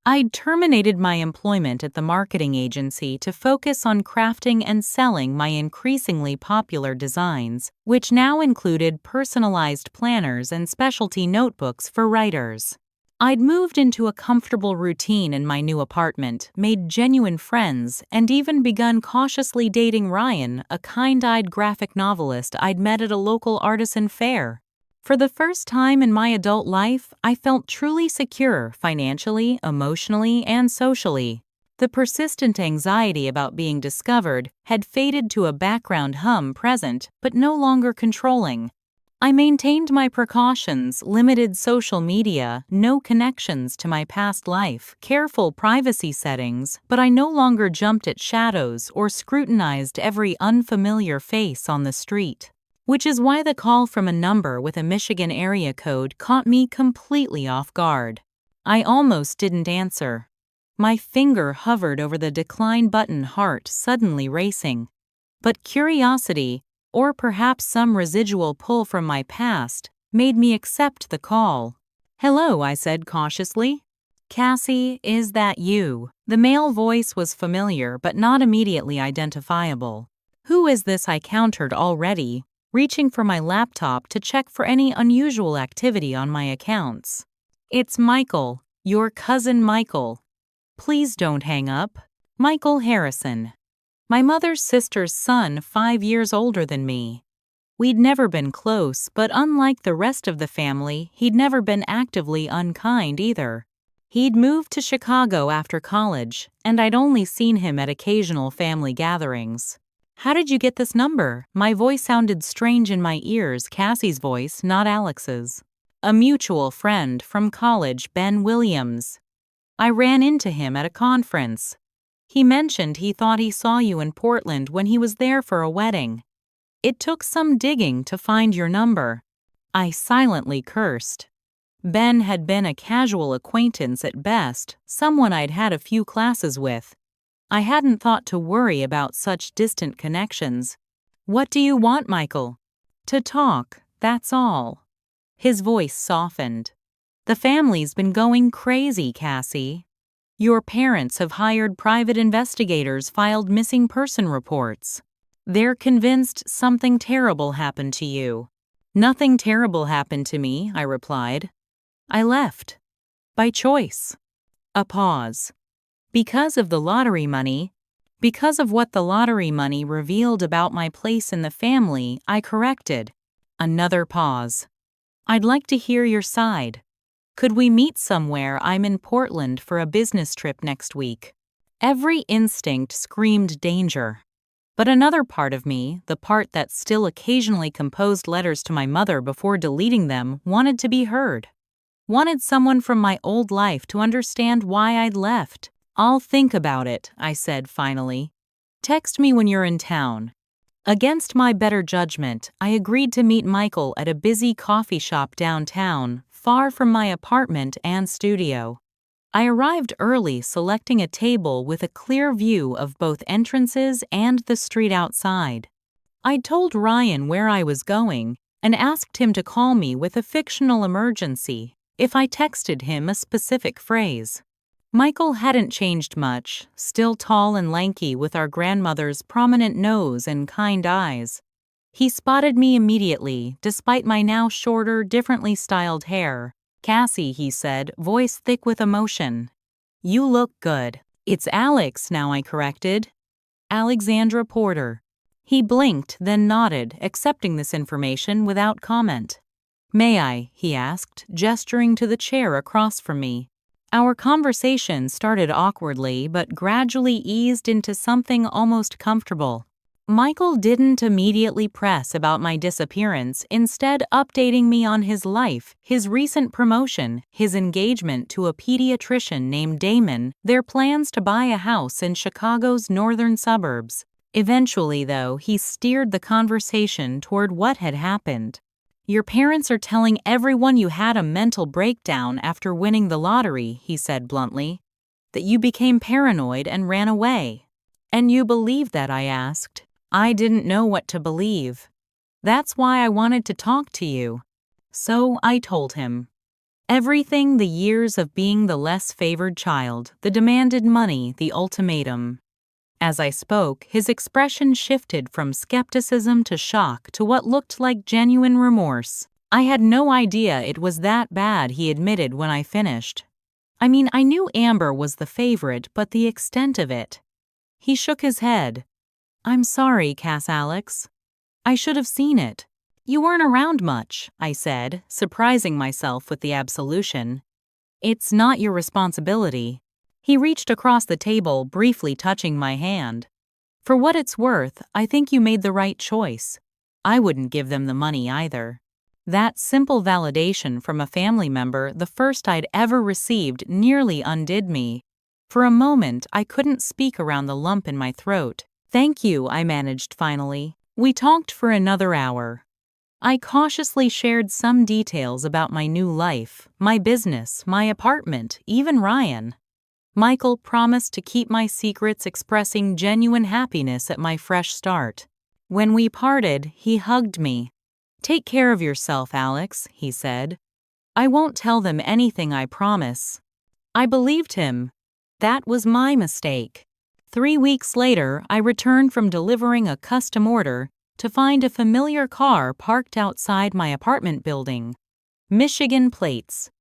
I'd terminated my employment at the marketing agency to focus on crafting and selling my increasingly popular designs, which now included personalized planners and specialty notebooks for writers. I'd moved into a comfortable routine in my new apartment, made genuine friends, and even begun cautiously dating Ryan, a kind-eyed graphic novelist I'd met at a local artisan fair. For the first time in my adult life, I felt truly secure financially, emotionally, and socially. The persistent anxiety about being discovered had faded to a background hum, present, but no longer controlling. I maintained my precautions, limited social media, no connections to my past life, careful privacy settings, but I no longer jumped at shadows or scrutinized every unfamiliar face on the street. Which is why the call from a number with a Michigan area code caught me completely off guard. I almost didn't answer. My finger hovered over the decline button, heart suddenly racing. But curiosity, or perhaps some residual pull from my past, made me accept the call. "Hello," I said cautiously. Cassie, is that you? The male voice was familiar but not immediately identifiable. Who is this? I countered already, reaching for my laptop to check for any unusual activity on my accounts. It's Michael, your cousin Michael. Please don't hang up. Michael Harrison. My mother's sister's son, 5 years older than me. We'd never been close, but unlike the rest of the family, he'd never been actively unkind either. He'd moved to Chicago after college, and I'd only seen him at occasional family gatherings. How did you get this number? My voice sounded strange in my ears, Cassie's voice, not Alex's. A mutual friend from college, Ben Williams. I ran into him at a conference. He mentioned he thought he saw you in Portland when he was there for a wedding. It took some digging to find your number. I silently cursed. Ben had been a casual acquaintance at best, someone I'd had a few classes with. I hadn't thought to worry about such distant connections. What do you want, Michael? To talk, that's all. His voice softened. The family's been going crazy, Cassie. Your parents have hired private investigators, filed missing person reports. They're convinced something terrible happened to you. Nothing terrible happened to me, I replied. I left. By choice. A pause. Because of the lottery money. Because of what the lottery money revealed about my place in the family, I corrected. Another pause. I'd like to hear your side. Could we meet somewhere? I'm in Portland for a business trip next week. Every instinct screamed danger. But another part of me, the part that still occasionally composed letters to my mother before deleting them, wanted to be heard. Wanted someone from my old life to understand why I'd left. I'll think about it, I said finally. Text me when you're in town. Against my better judgment, I agreed to meet Michael at a busy coffee shop downtown, far from my apartment and studio. I arrived early, selecting a table with a clear view of both entrances and the street outside. I'd told Ryan where I was going and asked him to call me with a fictional emergency if I texted him a specific phrase. Michael hadn't changed much, still tall and lanky with our grandmother's prominent nose and kind eyes. He spotted me immediately, despite my now shorter, differently styled hair. Cassie, he said, voice thick with emotion. You look good. It's Alex now, I corrected. Alexandra Porter. He blinked, then nodded, accepting this information without comment. May I? He asked, gesturing to the chair across from me. Our conversation started awkwardly but gradually eased into something almost comfortable. Michael didn't immediately press about my disappearance, instead updating me on his life, his recent promotion, his engagement to a pediatrician named Damon, their plans to buy a house in Chicago's northern suburbs. Eventually, though, he steered the conversation toward what had happened. Your parents are telling everyone you had a mental breakdown after winning the lottery, he said bluntly. That you became paranoid and ran away. And you believe that? I asked. I didn't know what to believe. That's why I wanted to talk to you. So I told him. Everything, the years of being the less favored child, the demanded money, the ultimatum. As I spoke, his expression shifted from skepticism to shock to what looked like genuine remorse. I had no idea it was that bad, he admitted when I finished. I mean, I knew Amber was the favorite, but the extent of it. He shook his head. I'm sorry, Alex. I should have seen it. You weren't around much, I said, surprising myself with the absolution. It's not your responsibility. He reached across the table, briefly touching my hand. For what it's worth, I think you made the right choice. I wouldn't give them the money either. That simple validation from a family member, the first I'd ever received, nearly undid me. For a moment, I couldn't speak around the lump in my throat. Thank you, I managed finally. We talked for another hour. I cautiously shared some details about my new life, my business, my apartment, even Ryan. Michael promised to keep my secrets, expressing genuine happiness at my fresh start. When we parted, he hugged me. Take care of yourself, Alex, he said. I won't tell them anything, I promise. I believed him. That was my mistake. 3 weeks later, I returned from delivering a custom order to find a familiar car parked outside my apartment building. Michigan plates.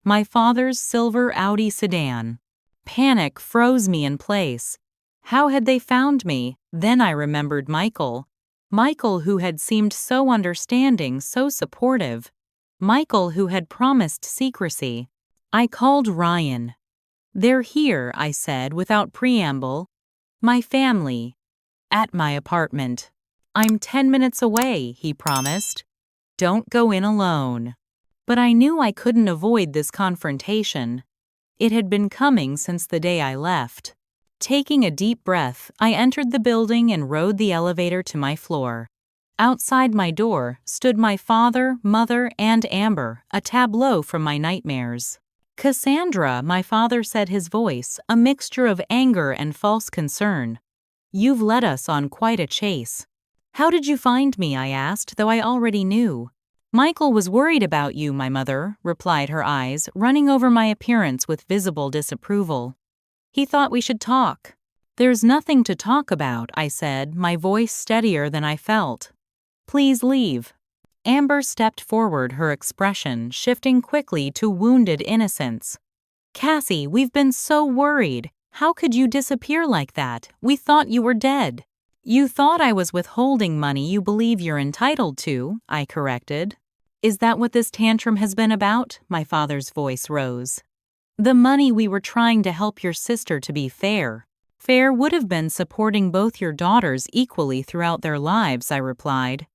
My father's silver Audi sedan. Panic froze me in place. How had they found me? Then I remembered Michael. Michael, who had seemed so understanding, so supportive. Michael, who had promised secrecy. I called Ryan. "They're here," I said without preamble. "My family. At my apartment." "I'm 10 minutes away," he promised. "Don't go in alone." But I knew I couldn't avoid this confrontation. It had been coming since the day I left. Taking a deep breath, I entered the building and rode the elevator to my floor. Outside my door stood my father, mother, and Amber, a tableau from my nightmares. "Cassandra," my father said, his voice a mixture of anger and false concern. "You've led us on quite a chase." "How did you find me?" I asked, though I already knew. "Michael was worried about you," my mother replied, her eyes running over my appearance with visible disapproval. "He thought we should talk." "There's nothing to talk about," I said, my voice steadier than I felt. "Please leave." Amber stepped forward, her expression shifting quickly to wounded innocence. "Cassie, we've been so worried. How could you disappear like that? We thought you were dead." "You thought I was withholding money you believe you're entitled to," I corrected. "Is that what this tantrum has been about?" My father's voice rose. "The money we were trying to help your sister to be fair." "Fair would have been supporting both your daughters equally throughout their lives," I replied.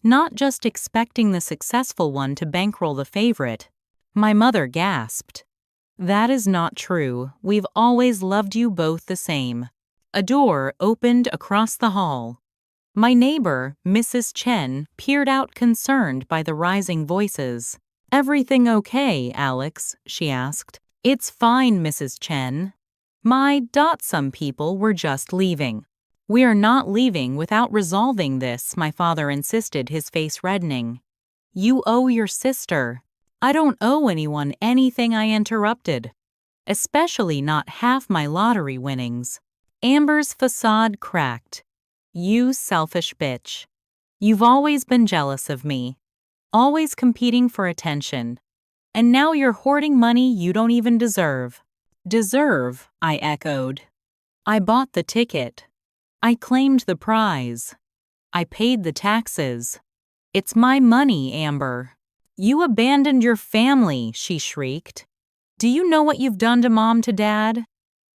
"Not just expecting the successful one to bankroll the favorite." My mother gasped. "That is not true. We've always loved you both the same." A door opened across the hall. My neighbor, Mrs. Chen, peered out, concerned by the rising voices. "Everything okay, Alex?" she asked. "It's fine, Mrs. Chen." Some people were just leaving." "We are not leaving without resolving this," my father insisted, his face reddening. "You owe your sister." "I don't owe anyone anything," I interrupted. "Especially not half my lottery winnings." Amber's facade cracked. "You selfish bitch. You've always been jealous of me. Always competing for attention. And now you're hoarding money you don't even deserve." "Deserve?" I echoed. "I bought the ticket. I claimed the prize. I paid the taxes. It's my money, Amber." "You abandoned your family," she shrieked. "Do you know what you've done to Mom, to Dad?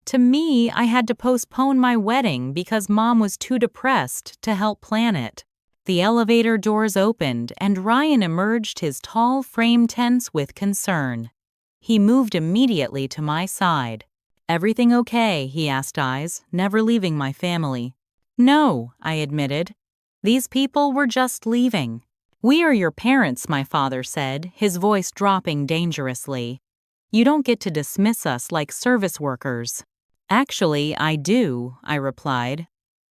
To me, I had to postpone my wedding because Mom was too depressed to help plan it." The elevator doors opened and Ryan emerged, his tall frame tense with concern. He moved immediately to my side. "Everything okay?" he asked, eyes never leaving my family. "No," I admitted. "These people were just leaving." "We are your parents," my father said, his voice dropping dangerously. "You don't get to dismiss us like service workers." "Actually, I do," I replied,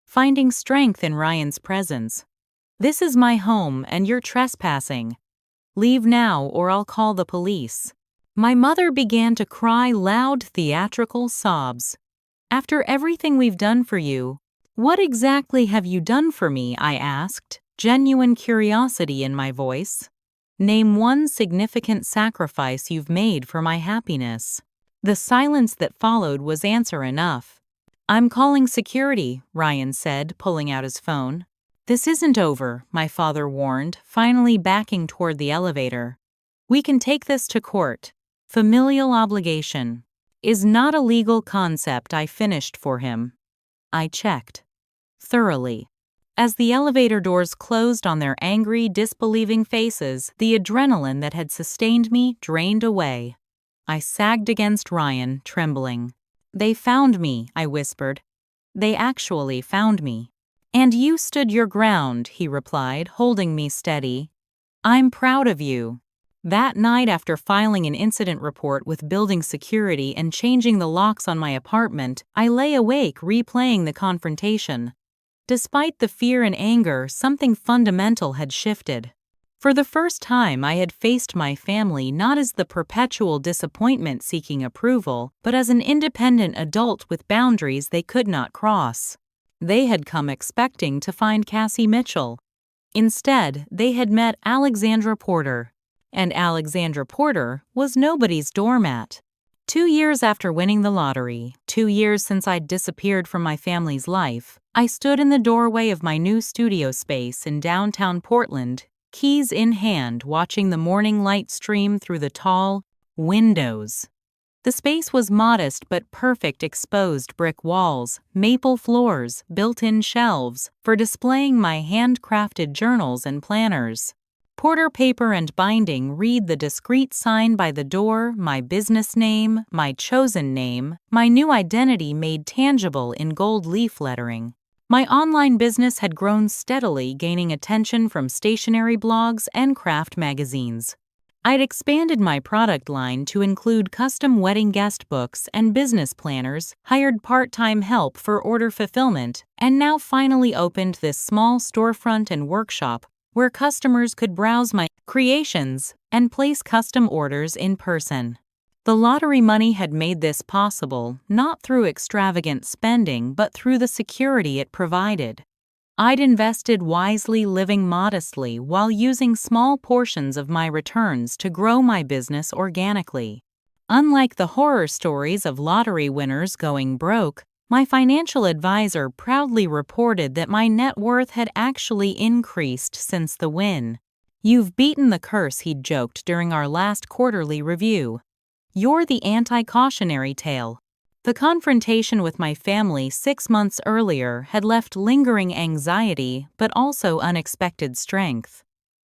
finding strength in Ryan's presence. "This is my home and you're trespassing. Leave now or I'll call the police." My mother began to cry loud, theatrical sobs. "After everything we've done for you, what exactly have you done for me?" I asked, genuine curiosity in my voice. "Name one significant sacrifice you've made for my happiness." The silence that followed was answer enough. "I'm calling security," Ryan said, pulling out his phone. "This isn't over," my father warned, finally backing toward the elevator. "We can take this to court. Familial obligation is not a legal concept." I finished for him. I checked. Thoroughly. As the elevator doors closed on their angry, disbelieving faces, the adrenaline that had sustained me drained away. I sagged against Ryan, trembling. "They found me," I whispered. "They actually found me." "And you stood your ground," he replied, holding me steady. "I'm proud of you." That night, after filing an incident report with building security and changing the locks on my apartment, I lay awake replaying the confrontation. Despite the fear and anger, something fundamental had shifted. For the first time, I had faced my family not as the perpetual disappointment seeking approval, but as an independent adult with boundaries they could not cross. They had come expecting to find Cassie Mitchell. Instead, they had met Alexandra Porter. And Alexandra Porter was nobody's doormat. 2 years after winning the lottery, 2 years since I'd disappeared from my family's life, I stood in the doorway of my new studio space in downtown Portland, keys in hand, watching the morning light stream through the tall windows. The space was modest but perfect: exposed brick walls, maple floors, built-in shelves for displaying my handcrafted journals and planners. Porter paper and binding read the discreet sign by the door, my business name, my chosen name, my new identity made tangible in gold leaf lettering. My online business had grown steadily, gaining attention from stationery blogs and craft magazines. I'd expanded my product line to include custom wedding guest books and business planners, hired part-time help for order fulfillment, and now finally opened this small storefront and workshop where customers could browse my creations and place custom orders in person. The lottery money had made this possible, not through extravagant spending, but through the security it provided. I'd invested wisely, living modestly, while using small portions of my returns to grow my business organically. Unlike the horror stories of lottery winners going broke, my financial advisor proudly reported that my net worth had actually increased since the win. "You've beaten the curse," he'd joked during our last quarterly review. "You're the anti-cautionary tale." The confrontation with my family 6 months earlier had left lingering anxiety, but also unexpected strength.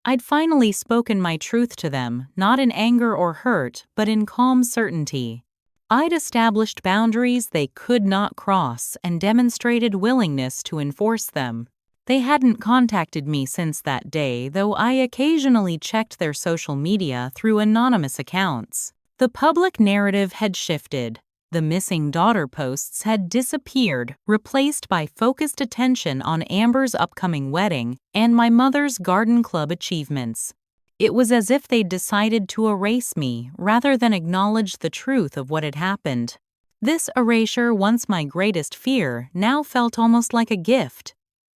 I'd finally spoken my truth to them, not in anger or hurt, but in calm certainty. I'd established boundaries they could not cross and demonstrated willingness to enforce them. They hadn't contacted me since that day, though I occasionally checked their social media through anonymous accounts. The public narrative had shifted. The missing daughter posts had disappeared, replaced by focused attention on Amber's upcoming wedding and my mother's garden club achievements. It was as if they'd decided to erase me rather than acknowledge the truth of what had happened. This erasure, once my greatest fear, now felt almost like a gift.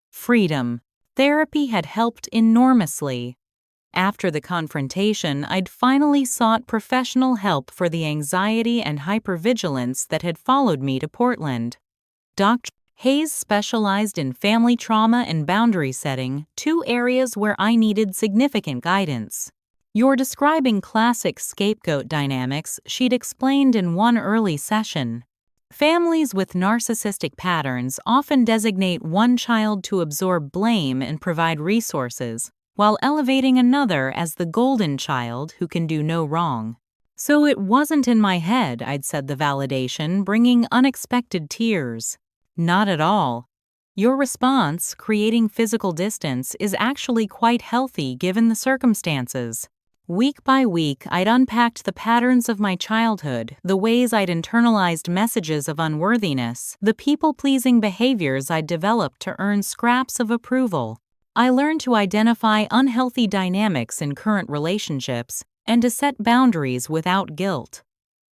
Freedom. Therapy had helped enormously. After the confrontation, I'd finally sought professional help for the anxiety and hypervigilance that had followed me to Portland. Dr. Hayes specialized in family trauma and boundary setting, 2 areas where I needed significant guidance. "You're describing classic scapegoat dynamics," she'd explained in one early session. Families with narcissistic patterns often designate one child to absorb blame and provide resources, while elevating another as the golden child who can do no wrong. "So it wasn't in my head," I'd said, the validation bringing unexpected tears. "Not at all. Your response, creating physical distance, is actually quite healthy given the circumstances." Week by week, I'd unpacked the patterns of my childhood, the ways I'd internalized messages of unworthiness, the people-pleasing behaviors I'd developed to earn scraps of approval. I learned to identify unhealthy dynamics in current relationships and to set boundaries without guilt.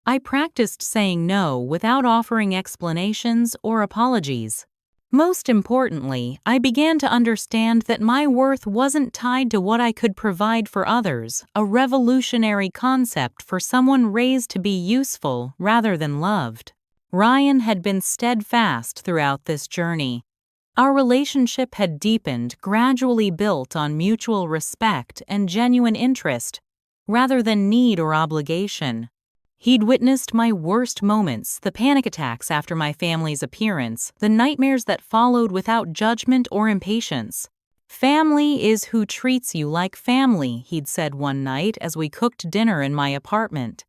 I practiced saying no without offering explanations or apologies. Most importantly, I began to understand that my worth wasn't tied to what I could provide for others, a revolutionary concept for someone raised to be useful rather than loved. Ryan had been steadfast throughout this journey. Our relationship had deepened, gradually built on mutual respect and genuine interest, rather than need or obligation. He'd witnessed my worst moments, the panic attacks after my family's appearance, the nightmares that followed without judgment or impatience. "Family is who treats you like family," he'd said one night as we cooked dinner in my apartment.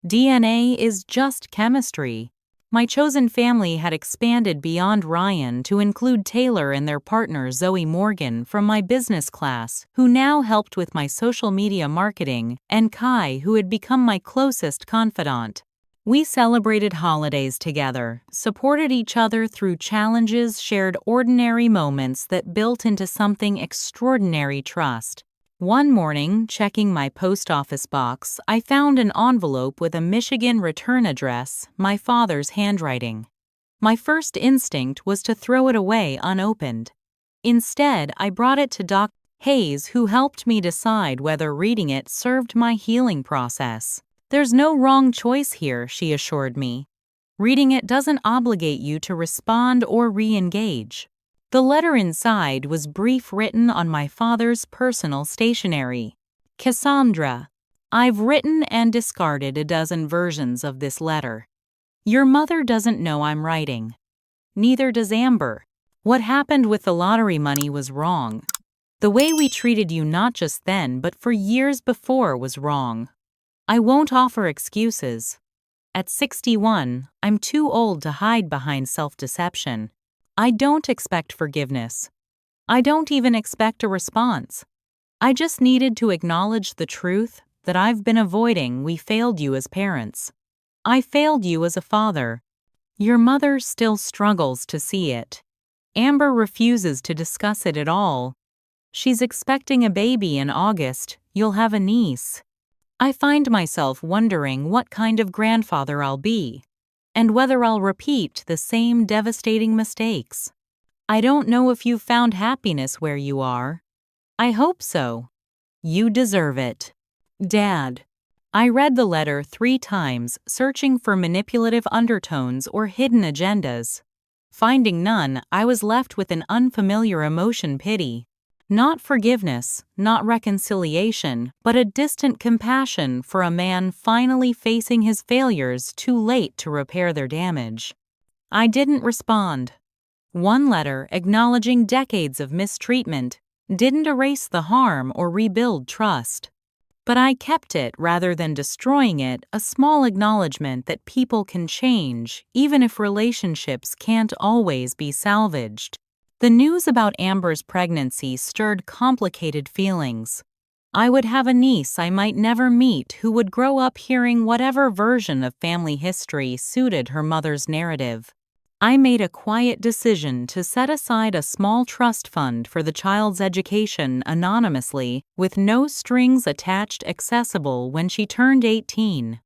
"DNA is just chemistry." My chosen family had expanded beyond Ryan to include Taylor and their partner Zoe Morgan from my business class, who now helped with my social media marketing, and Kai, who had become my closest confidant. We celebrated holidays together, supported each other through challenges, shared ordinary moments that built into something extraordinary: trust. One morning, checking my post office box, I found an envelope with a Michigan return address, my father's handwriting. My first instinct was to throw it away unopened. Instead, I brought it to Dr. Hayes, who helped me decide whether reading it served my healing process. "There's no wrong choice here," she assured me. "Reading it doesn't obligate you to respond or re-engage." The letter inside was brief, written on my father's personal stationery. "Cassandra, I've written and discarded a dozen versions of this letter. Your mother doesn't know I'm writing. Neither does Amber. What happened with the lottery money was wrong. The way we treated you not just then but for years before was wrong. I won't offer excuses. At 61, I'm too old to hide behind self-deception. I don't expect forgiveness. I don't even expect a response. I just needed to acknowledge the truth that I've been avoiding. We failed you as parents. I failed you as a father. Your mother still struggles to see it. Amber refuses to discuss it at all. She's expecting a baby in August. You'll have a niece. I find myself wondering what kind of grandfather I'll be, and whether I'll repeat the same devastating mistakes. I don't know if you've found happiness where you are. I hope so. You deserve it. Dad. I read the letter 3 times, searching for manipulative undertones or hidden agendas. Finding none, I was left with an unfamiliar emotion: pity. Not forgiveness, not reconciliation, but a distant compassion for a man finally facing his failures too late to repair their damage. I didn't respond. One letter, acknowledging decades of mistreatment, didn't erase the harm or rebuild trust. But I kept it rather than destroying it, a small acknowledgement that people can change, even if relationships can't always be salvaged. The news about Amber's pregnancy stirred complicated feelings. I would have a niece I might never meet who would grow up hearing whatever version of family history suited her mother's narrative. I made a quiet decision to set aside a small trust fund for the child's education anonymously, with no strings attached, accessible when she turned 18.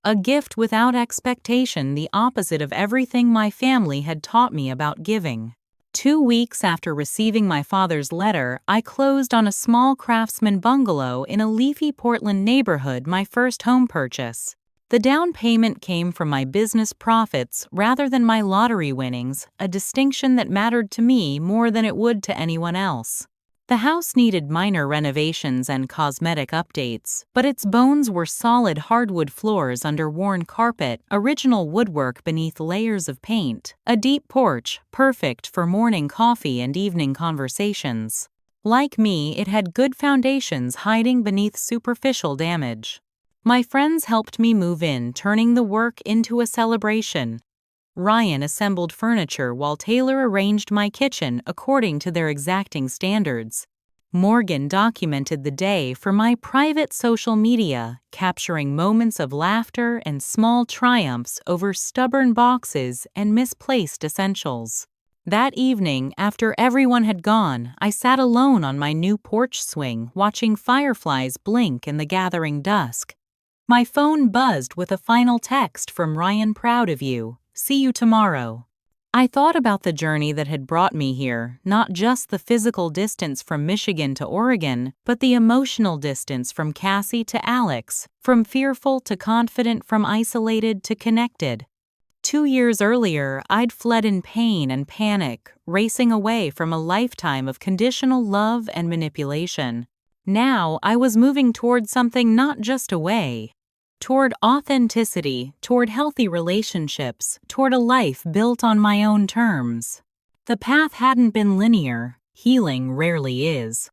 A gift without expectation, the opposite of everything my family had taught me about giving. 2 weeks after receiving my father's letter, I closed on a small craftsman bungalow in a leafy Portland neighborhood, my first home purchase. The down payment came from my business profits rather than my lottery winnings, a distinction that mattered to me more than it would to anyone else. The house needed minor renovations and cosmetic updates, but its bones were solid hardwood floors under worn carpet, original woodwork beneath layers of paint, a deep porch, perfect for morning coffee and evening conversations. Like me, it had good foundations hiding beneath superficial damage. My friends helped me move in, turning the work into a celebration. Ryan assembled furniture while Taylor arranged my kitchen according to their exacting standards. Morgan documented the day for my private social media, capturing moments of laughter and small triumphs over stubborn boxes and misplaced essentials. That evening, after everyone had gone, I sat alone on my new porch swing, watching fireflies blink in the gathering dusk. My phone buzzed with a final text from Ryan: "Proud of you. See you tomorrow." I thought about the journey that had brought me here, not just the physical distance from Michigan to Oregon, but the emotional distance from Cassie to Alex, from fearful to confident, from isolated to connected. 2 years earlier, I'd fled in pain and panic, racing away from a lifetime of conditional love and manipulation. Now I was moving toward something, not just away. Toward authenticity, toward healthy relationships, toward a life built on my own terms. The path hadn't been linear. Healing rarely is.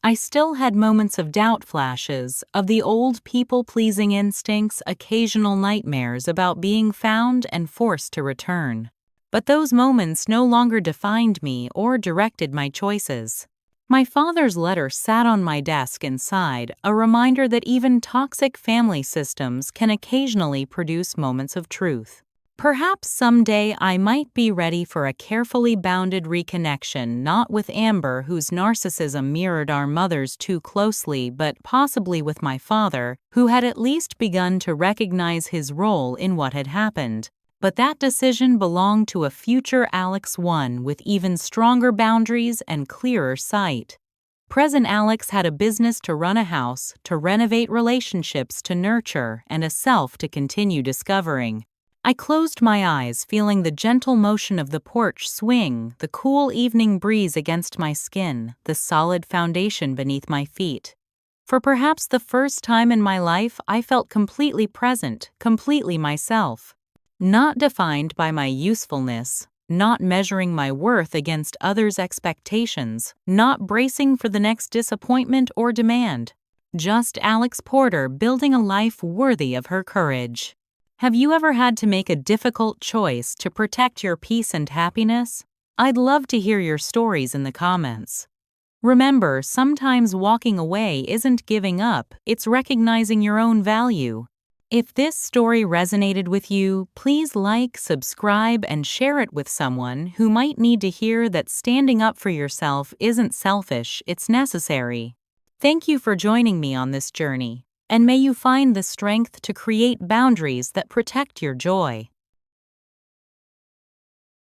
I still had moments of doubt, flashes of the old people-pleasing instincts, occasional nightmares about being found and forced to return. But those moments no longer defined me or directed my choices. My father's letter sat on my desk inside, a reminder that even toxic family systems can occasionally produce moments of truth. Perhaps someday I might be ready for a carefully bounded reconnection, not with Amber, whose narcissism mirrored our mother's too closely, but possibly with my father, who had at least begun to recognize his role in what had happened. But that decision belonged to a future Alex, one with even stronger boundaries and clearer sight. Present Alex had a business to run, a house to renovate, relationships to nurture, and a self to continue discovering. I closed my eyes, feeling the gentle motion of the porch swing, the cool evening breeze against my skin, the solid foundation beneath my feet. For perhaps the first time in my life, I felt completely present, completely myself. Not defined by my usefulness, not measuring my worth against others' expectations, not bracing for the next disappointment or demand. Just Alex Porter building a life worthy of her courage. Have you ever had to make a difficult choice to protect your peace and happiness? I'd love to hear your stories in the comments. Remember, sometimes walking away isn't giving up, it's recognizing your own value. If this story resonated with you, please like, subscribe, and share it with someone who might need to hear that standing up for yourself isn't selfish, it's necessary. Thank you for joining me on this journey, and may you find the strength to create boundaries that protect your joy.